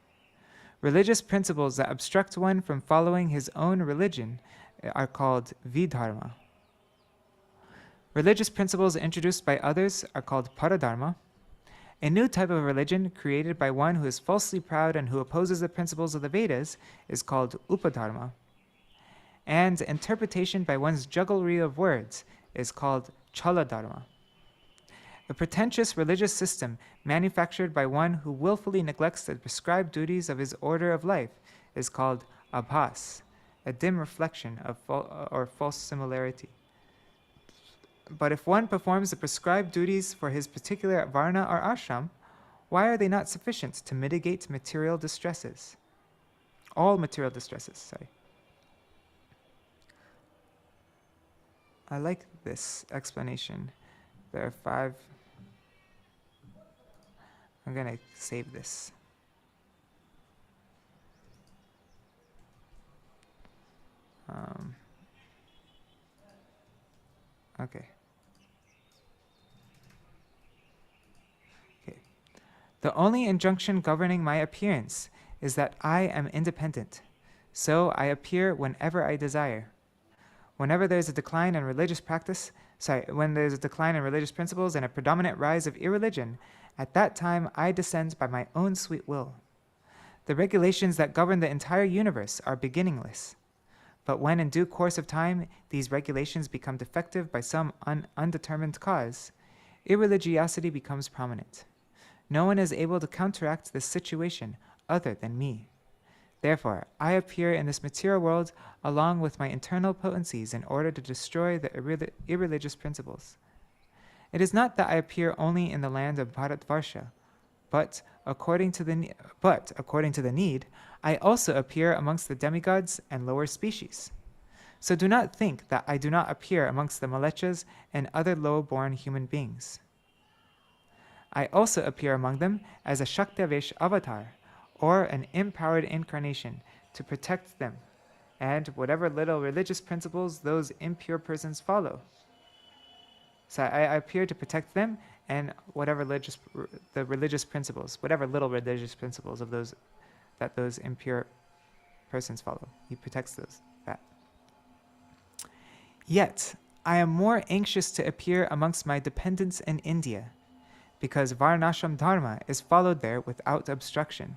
[SPEAKER 1] Religious principles that obstruct one from following his own religion are called Vidharma. Religious principles introduced by others are called Paradharma. A new type of religion created by one who is falsely proud and who opposes the principles of the Vedas is called Upadharma. And interpretation by one's jugglery of words is called Chaladharma. A pretentious religious system manufactured by one who willfully neglects the prescribed duties of his order of life is called Abhas, a dim reflection of or false similarity. But if one performs the prescribed duties for his particular varna or ashram, why are they not sufficient to mitigate material distresses? All material distresses, sorry. I like this explanation. There are 5. I'm going to save this. Okay. The only injunction governing my appearance is that I am independent, so I appear whenever I desire. Whenever there is a decline in religious when there is a decline in religious principles and a predominant rise of irreligion, at that time I descend by my own sweet will. The regulations that govern the entire universe are beginningless. But when in due course of time these regulations become defective by some undetermined cause, irreligiosity becomes prominent. No one is able to counteract this situation other than me. Therefore, I appear in this material world along with my internal potencies in order to destroy the irreligious principles. It is not that I appear only in the land of Bharatvarsha, but according to the need, I also appear amongst the demigods and lower species. So do not think that I do not appear amongst the Malechas and other low-born human beings. I also appear among them as a Shaktavesh avatar, or an empowered incarnation, to protect them, and whatever little religious principles those impure persons follow. So I appear to protect them and whatever religious principles, whatever little religious principles of those that those impure persons follow. He protects that. Yet, I am more anxious to appear amongst my dependents in India, because Varnashram Dharma is followed there without obstruction.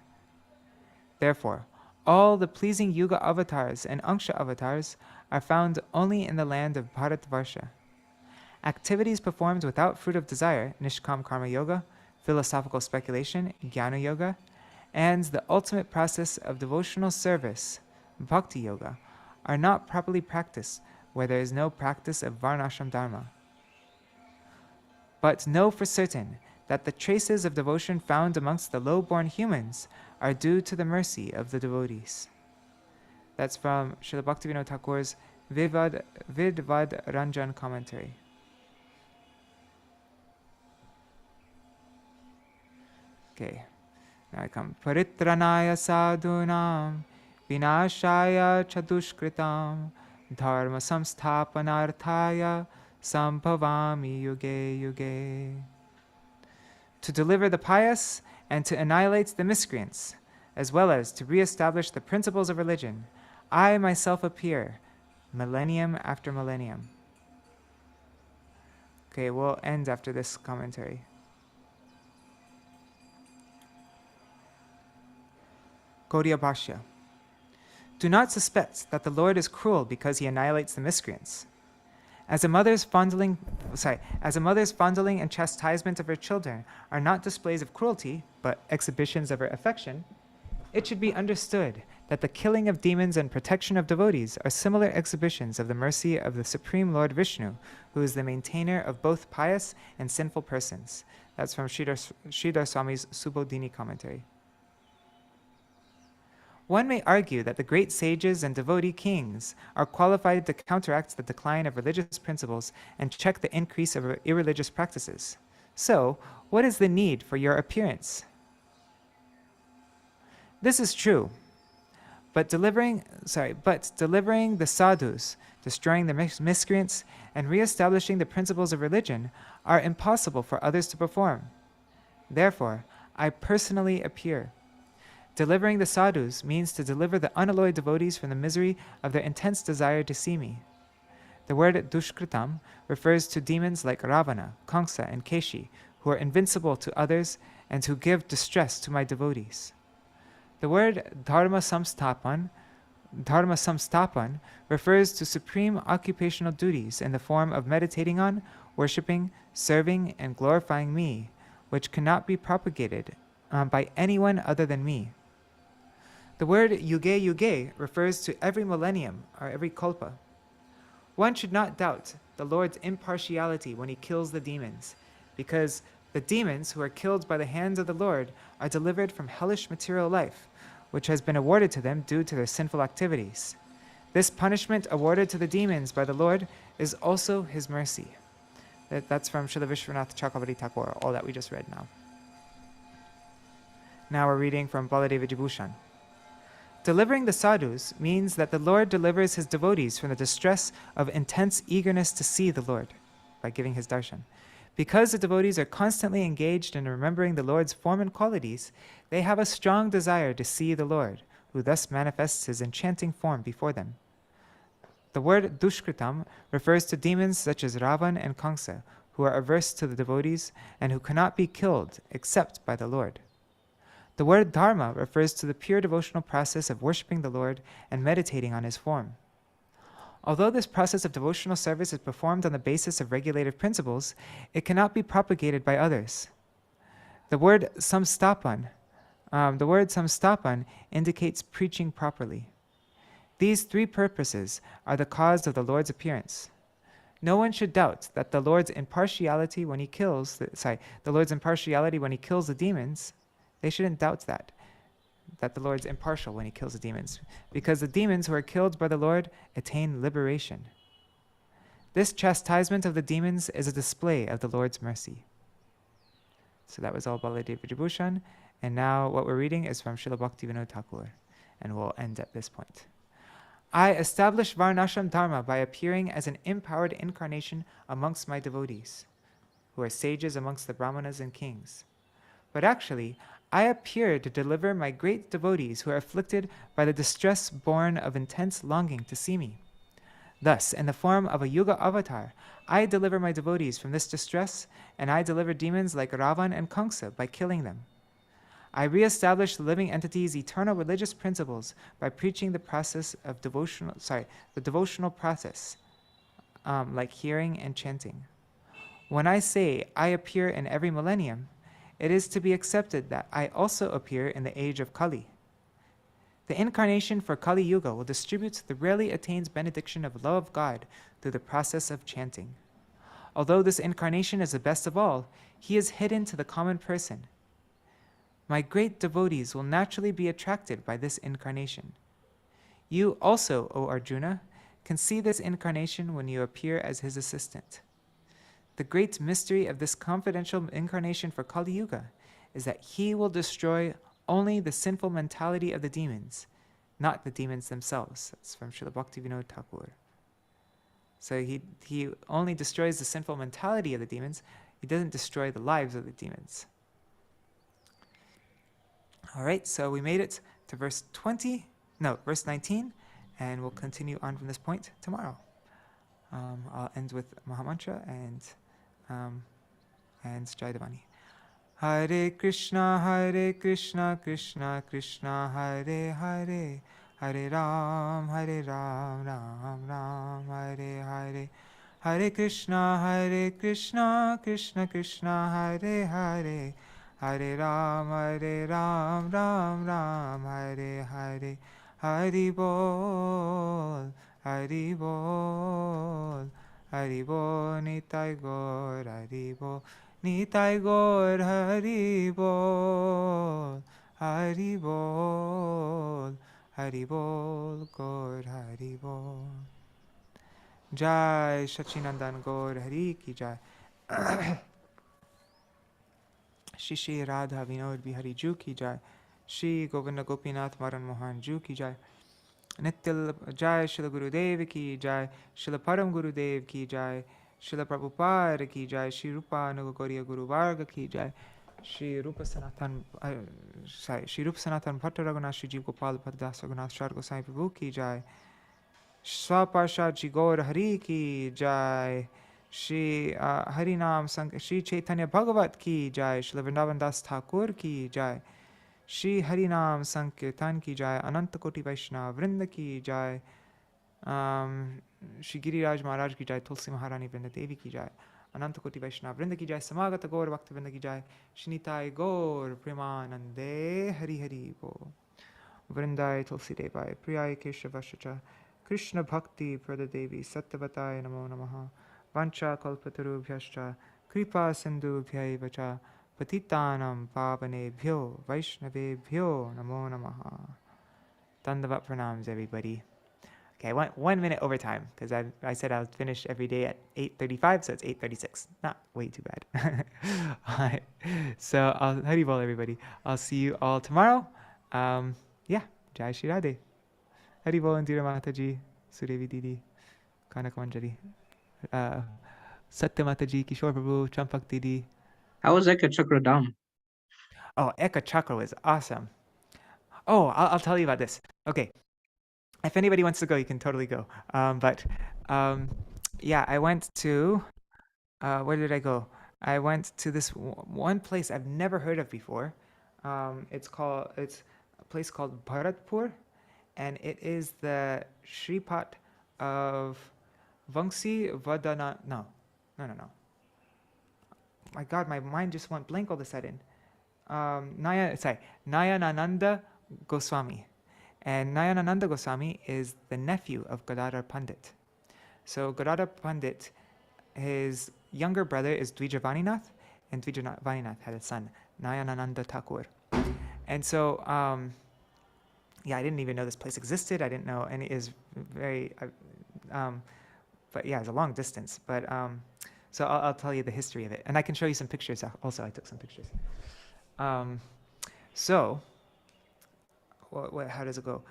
[SPEAKER 1] Therefore, all the pleasing Yuga avatars and Angsha avatars are found only in the land of Bharatvarsha. Activities performed without fruit of desire, Nishkam Karma Yoga, philosophical speculation, Jnana Yoga, and the ultimate process of devotional service, Bhakti Yoga, are not properly practiced where there is no practice of Varnashram Dharma. But know for certain that the traces of devotion found amongst the low-born humans are due to the mercy of the devotees. That's from Srila Bhaktivinoda Thakur's Vidvad Ranjan commentary. Okay, now I come. Paritranaya sadhunam vinashaya chadushkritam dharma samsthapanarthaya sambhavami yuge yuge. To deliver the pious and to annihilate the miscreants, as well as to re-establish the principles of religion, I myself appear, millennium after millennium. Okay, we'll end after this commentary. Gaudiya Bhashya. Do not suspect that the Lord is cruel because he annihilates the miscreants. As a mother's fondling and chastisement of her children are not displays of cruelty, but exhibitions of her affection, it should be understood that the killing of demons and protection of devotees are similar exhibitions of the mercy of the Supreme Lord Vishnu, who is the maintainer of both pious and sinful persons. That's from Sridhar Swami's Subodhini commentary. One may argue that the great sages and devotee kings are qualified to counteract the decline of religious principles and check the increase of irreligious practices. So, what is the need for your appearance? This is true,
[SPEAKER 2] But delivering the sadhus, destroying the miscreants, and re-establishing the principles of religion are impossible for others to perform. Therefore, I personally appear. Delivering the sadhus means to deliver the unalloyed devotees from the misery of their intense desire to see me. The word dushkritam refers to demons like Ravana, Kamsa, and Keshi, who are invincible to others and who give distress to my devotees. The word dharma samstapan refers to supreme occupational duties in the form of meditating on, worshipping, serving, and glorifying me, which cannot be propagated by anyone other than me. The word yuge yuge refers to every millennium or every kalpa. One should not doubt the Lord's impartiality when he kills the demons, because the demons who are killed by the hands of the Lord are delivered from hellish material life, which has been awarded to them due to their sinful activities. This punishment awarded to the demons by the Lord is also his mercy. That's from Srila Vishwanath Chakravarti Thakur, all that we just read now. Now we're reading from Baladeva Jibhushan. Delivering the sadhus means that the Lord delivers his devotees from the distress of intense eagerness to see the Lord by giving his darshan. Because the devotees are constantly engaged in remembering the Lord's form and qualities, they have a strong desire to see the Lord, who thus manifests his enchanting form before them. The word dushkritam refers to demons such as Ravan and Kamsa, who are averse to the devotees and who cannot be killed except by the Lord. The word dharma refers to the pure devotional process of worshipping the Lord and meditating on his form. Although this process of devotional service is performed on the basis of regulative principles, it cannot be propagated by others. The word samstapan indicates preaching properly. These three purposes are the cause of the Lord's appearance. No one should doubt that the Lord's impartiality when he kills the demons. They shouldn't doubt that the Lord's impartial when he kills the demons, because the demons who are killed by the Lord attain liberation. This chastisement of the demons is a display of the Lord's mercy. So that was all Baladeva Jibhushan, and now what we're reading is from Srila Bhaktivinoda Thakur, and we'll end at this point. I establish Varnashram Dharma by appearing as an empowered incarnation amongst my devotees, who are sages amongst the Brahmanas and kings. But actually, I appear to deliver my great devotees who are afflicted by the distress born of intense longing to see me. Thus, in the form of a Yuga avatar, I deliver my devotees from this distress, and I deliver demons like Ravan and Kamsa by killing them. I re-establish the living entity's eternal religious principles by preaching the devotional process, like hearing and chanting. When I say I appear in every millennium, it is to be accepted that I also appear in the age of Kali. The incarnation for Kali Yuga will distribute the rarely attained benediction of love of God through the process of chanting. Although this incarnation is the best of all, he is hidden to the common person. My great devotees will naturally be attracted by this incarnation. You also, O Arjuna, can see this incarnation when you appear as his assistant. The great mystery of this confidential incarnation for Kali Yuga is that he will destroy only the sinful mentality of the demons, not the demons themselves. That's from Srila Bhaktivinoda Thakur. So he only destroys the sinful mentality of the demons. He doesn't destroy the lives of the demons. All right, so we made it to verse 19, and we'll continue on from this point tomorrow. I'll end with Mahamantra and Jaidavani. Hare Krishna, Krishna Krishna, Hare Hare, Hare Ram, Ram Ram, Hare Hare. Hare Krishna, Krishna Krishna, Hare Hare, Hare Ram, Ram Ram, Hare Hare. Hari Bol, Hari Bol, Hari Bol, Nitai Gaur, Hari Bol, Nitai Gaur, Hari Bol, Hari Bol, Hari Bol, Gaur, Hari Bol. Jai Sachinandan Gaur Hari Ki Jai. Shri Radha Vinod Bihari Ju Ki Jai. Shri Govinda Gopinath Maran Mohan Ju Ki Jai. Nitya Jai Srila Gurudev ki Jai, Srila Param Gurudev ki Jai, Srila Prabhupada ki Jai, Shri Rupa Nugagoria Guru Varga ki Jai, Shri Rupa Sanatan Bhatta Raghunath Shri Jeev Gopal Bhaddas Raghunath Shar Gosai Prabhu ki Jai, Swaparshad Ji Gaur Hari ki Jai, Shri Harinam Shri Caitanya-bhāgavata ki Jai, Shri Vrindavan Das Thakur ki Jai, Shri Harinam Sankirtan ki Jai, Ananta Koti Vaishnava Vrinda ki Jai, Shri Giriraj Maharaj ki Jai, Tulsi Maharani Vrinda Devi ki Jai, Ananta Koti Vaishnava Vrinda ki Jai, Samagata Gaur Bhakta Vrinda ki Jai, Shri Nitai Gaur Premanande Hari Hari Bo, Vrindai Tulsi Devai, Priyai Keshavashacha, Krishna Bhakti Prada Devi, Sattvatai Namo Namaha, Vancha Kalpatarubhyascha, Kripa Sindhubhyaiva cha, Patitanam Pavanebhyo, Vaishnavebhyo Namo Namaha. Dandavat pranams, everybody. Okay, I went 1 minute over time because I said I'll finish every day at 8:35, so it's 8:36. Not way too bad. All right. So Hari Bol, everybody. I'll see you all tomorrow. Yeah, Jai Shri Radhe. Hari Bol Indira Mataji, Sudevi Didi, Kanak Manjari, Satya Mataji, Kishore Prabhu, Champak Didi.
[SPEAKER 3] How was Eka Chakra Dham?
[SPEAKER 2] Oh, Eka Chakra was awesome. Oh, I'll tell you about this. Okay. If anybody wants to go, you can totally go. Yeah, I went to, where did I go? I went to this one place I've never heard of before. It's a place called Bharatpur, and it is the Shripat of Vangsi Vadana. No. My God, my mind just went blank all of a sudden. Nayanananda Goswami. And Nayanananda Goswami is the nephew of Gadadhar Pandit. So Gadadhar Pandit, his younger brother is Dvijavaninath, and Dvijavaninath had a son, Nayanananda Thakur. And so, yeah, I didn't even know this place existed. I didn't know, and it is very, but yeah, it's a long distance. But so I'll tell you the history of it, and I can show you some pictures. Also, I took some pictures. So, how does it go?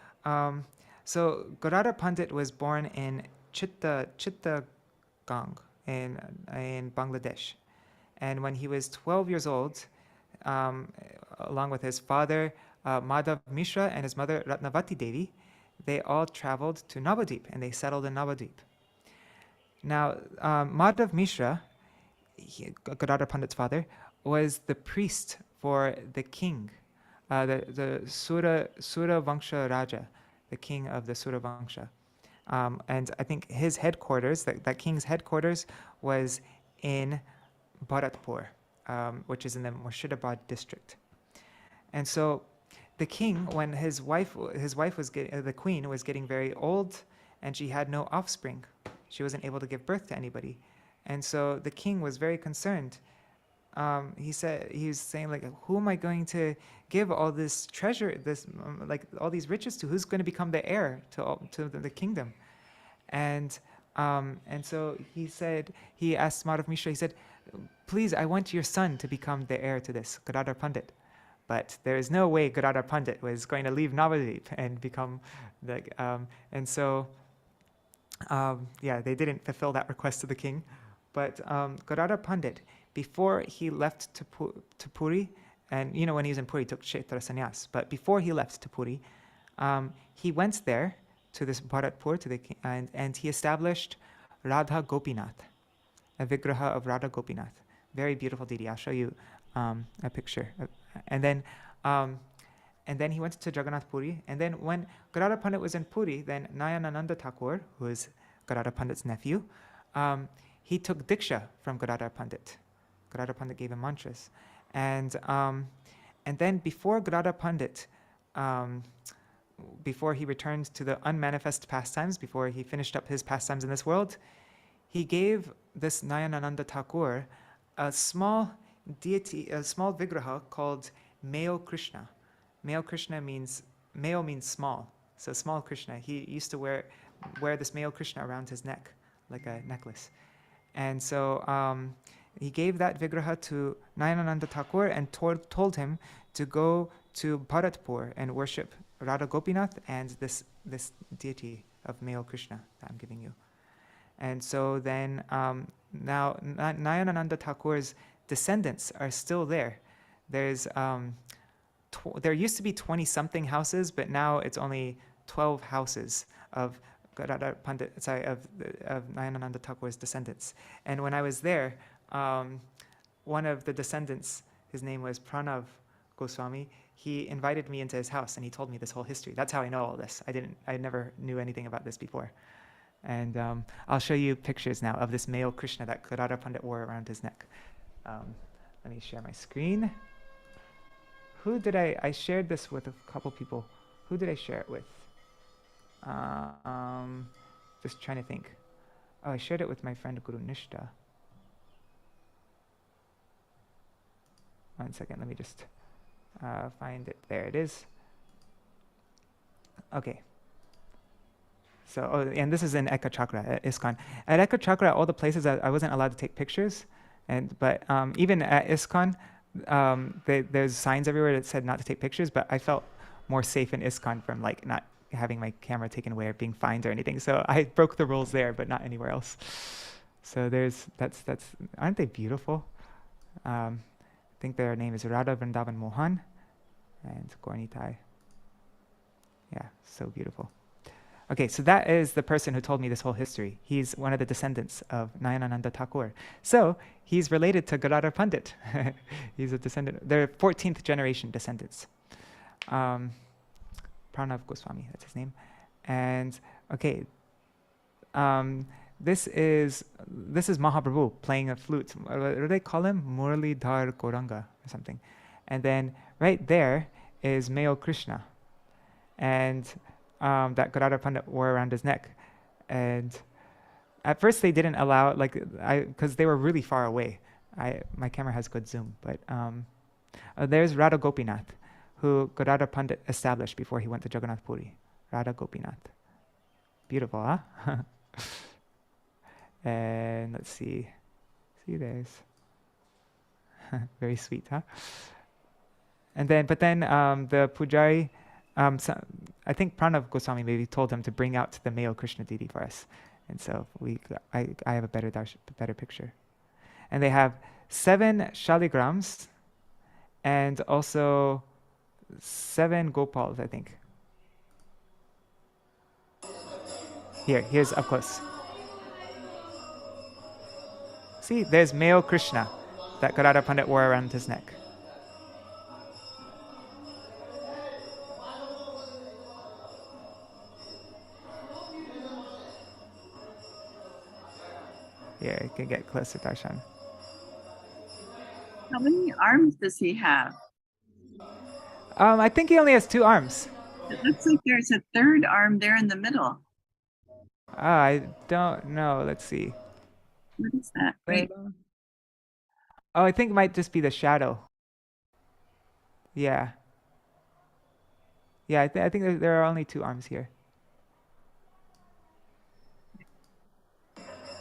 [SPEAKER 2] So Gadadhar Pandit was born in Chittagong in Bangladesh, and when he was 12 years old, along with his father Madhav Mishra and his mother Ratnavati Devi, they all traveled to Navadvip and they settled in Navadvip. Now, Madhav Mishra, Gadadhar Pandit's father, was the priest for the king, the Sura Vangsha Raja, the king of the Sura Vangsha. And I think his headquarters, that king's headquarters, was in Bharatpur, which is in the Murshidabad district. And so the king, when his wife was the queen was getting very old, and she had no offspring, she wasn't able to give birth to anybody, and so the king was very concerned. He was saying, like, who am I going to give all this treasure, like all these riches to? Who's going to become the heir to the kingdom? And so he asked Madhav Mishra, he said, please, I want your son to become the heir to this, Gadadhar Pandit. But there is no way Gadadhar Pandit was going to leave Navadvip and become and so yeah, they didn't fulfill that request to the king. But Gadadhar Pandit, before he left to Puri, and when he was in Puri, he took Kshetra Sannyas. But before he left to Puri, he went there to this Bharatpur, and he established Radha Gopinath, a vigraha of Radha Gopinath. Very beautiful deity. I'll show you a picture. And then he went to Jagannath Puri. And then when Gadadhar Pandit was in Puri, then Nayanananda Thakur, who is Gadadhar Pandit's nephew, he took Diksha from Gadadhar Pandit. Gadadhar Pandit gave him mantras. And then before Gadadhar Pandit, before he returned to the unmanifest pastimes, before he finished up his pastimes in this world, he gave this Nayanananda Thakur a small deity, a small vigraha called Male Krishna. Male Krishna means small, so small Krishna. He used to wear this male Krishna around his neck like a necklace. And so he gave that vigraha to Nayanananda Thakur and told him to go to Bharatpur and worship Radha Gopinath and this deity of male Krishna that I'm giving you. And so then now Nayanananda Thakur's descendants are still there. There's there used to be 20-something houses, but now it's only 12 houses of of Nayanananda Thakur's descendants. And when I was there, one of the descendants, his name was Pranav Goswami, he invited me into his house and he told me this whole history. That's how I know all this. I never knew anything about this before. And I'll show you pictures now of this male Krishna that Gadadhar Pandit wore around his neck. Let me share my screen. Who did I shared this with a couple people. Who did I share it with? Just trying to think. Oh, I shared it with my friend Guru Nishta. One second, let me just find it. There it is. Okay. So, and this is in Eka Chakra at ISKCON. At Eka Chakra, all the places I wasn't allowed to take pictures, but even at ISKCON, there's signs everywhere that said not to take pictures. But I felt more safe in ISKCON from like not having my camera taken away or being fined or anything. So I broke the rules there, but not anywhere else. So that's aren't they beautiful? I think their name is Radha Vrindavan Mohan and Gaurnitai. Yeah, so beautiful. Okay, so that is the person who told me this whole history. He's one of the descendants of Nayanananda Thakur. So he's related to Gadadhar Pandit. He's a descendant. They're 14th generation descendants. Pranav Goswami, that's his name. And okay, this is Mahaprabhu playing a flute. What do they call him? Muralidhar Gauranga or something. And then right there is male Krishna. And that Gadadhar Pandit wore around his neck. And at first they didn't allow, because they were really far away. My camera has good zoom, but there's Radha Gopinath, who Gadadhar Pandit established before he went to Jagannath Puri. Radha Gopinath. Beautiful, huh? And let's see. See, there's very sweet, huh? And then, the pujari, I think Pranav Goswami maybe told him to bring out the male Krishna deity for us, and so I have a better picture. And they have 7 shaligrams, and also 7 gopals, I think. Here's up close. See, there's male Krishna that Gadadhar Pandit wore around his neck. Here, you can get closer, Darshan.
[SPEAKER 4] How many arms does he have?
[SPEAKER 2] I think he only has 2 arms.
[SPEAKER 4] It looks like there's a third arm there in the middle.
[SPEAKER 2] I don't know. Let's see.
[SPEAKER 4] What is that? Wait.
[SPEAKER 2] Oh, I think it might just be the shadow. Yeah. Yeah, I think there are only 2 arms here.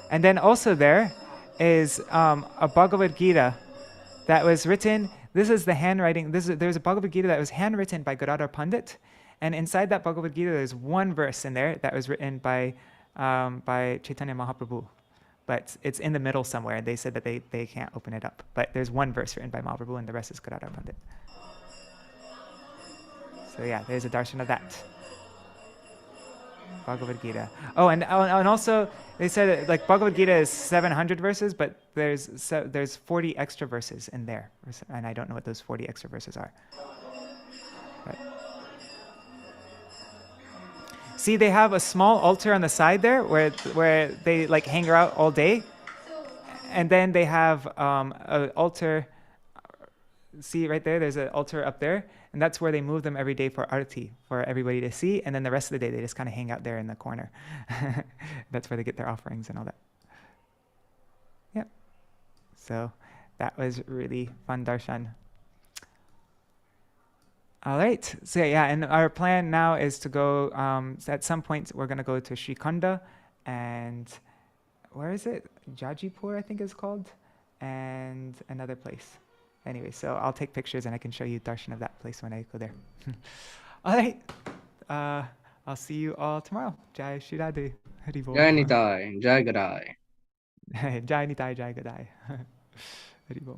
[SPEAKER 2] And then also there is a Bhagavad Gita that was written. This is the handwriting. There's a Bhagavad Gita that was handwritten by Gadadhar Pandit, and inside that Bhagavad Gita there's one verse in there that was written by Chaitanya Mahaprabhu, but it's in the middle somewhere. And they said that they can't open it up. But there's one verse written by Mahaprabhu, and the rest is Gadadhar Pandit. So yeah, there's a darshan of that. Bhagavad Gita. Oh, and also they said like Bhagavad Gita is 700 verses, but there's 40 extra verses in there, and I don't know what those 40 extra verses are. But. See, they have a small altar on the side there where they like hang out all day, and then they have an altar. See right there, there's an altar up there, and that's where they move them every day for arati, for everybody to see, and then the rest of the day they just kind of hang out there in the corner. That's where they get their offerings and all that. Yep. So that was really fun darshan. All right. So yeah, and our plan now is to go, at some point we're going to go to Śrī Khanda, and where is it? Jajipur, I think it's called, and another place. Anyway, so I'll take pictures and I can show you darshan of that place when I go there. All right. I'll see you all tomorrow. Jai Shri Radhe. Hari Bol.
[SPEAKER 3] Jai Nitai, Jai Gadai.
[SPEAKER 2] Jai Nitai, Jai Gadai. Hari Bol.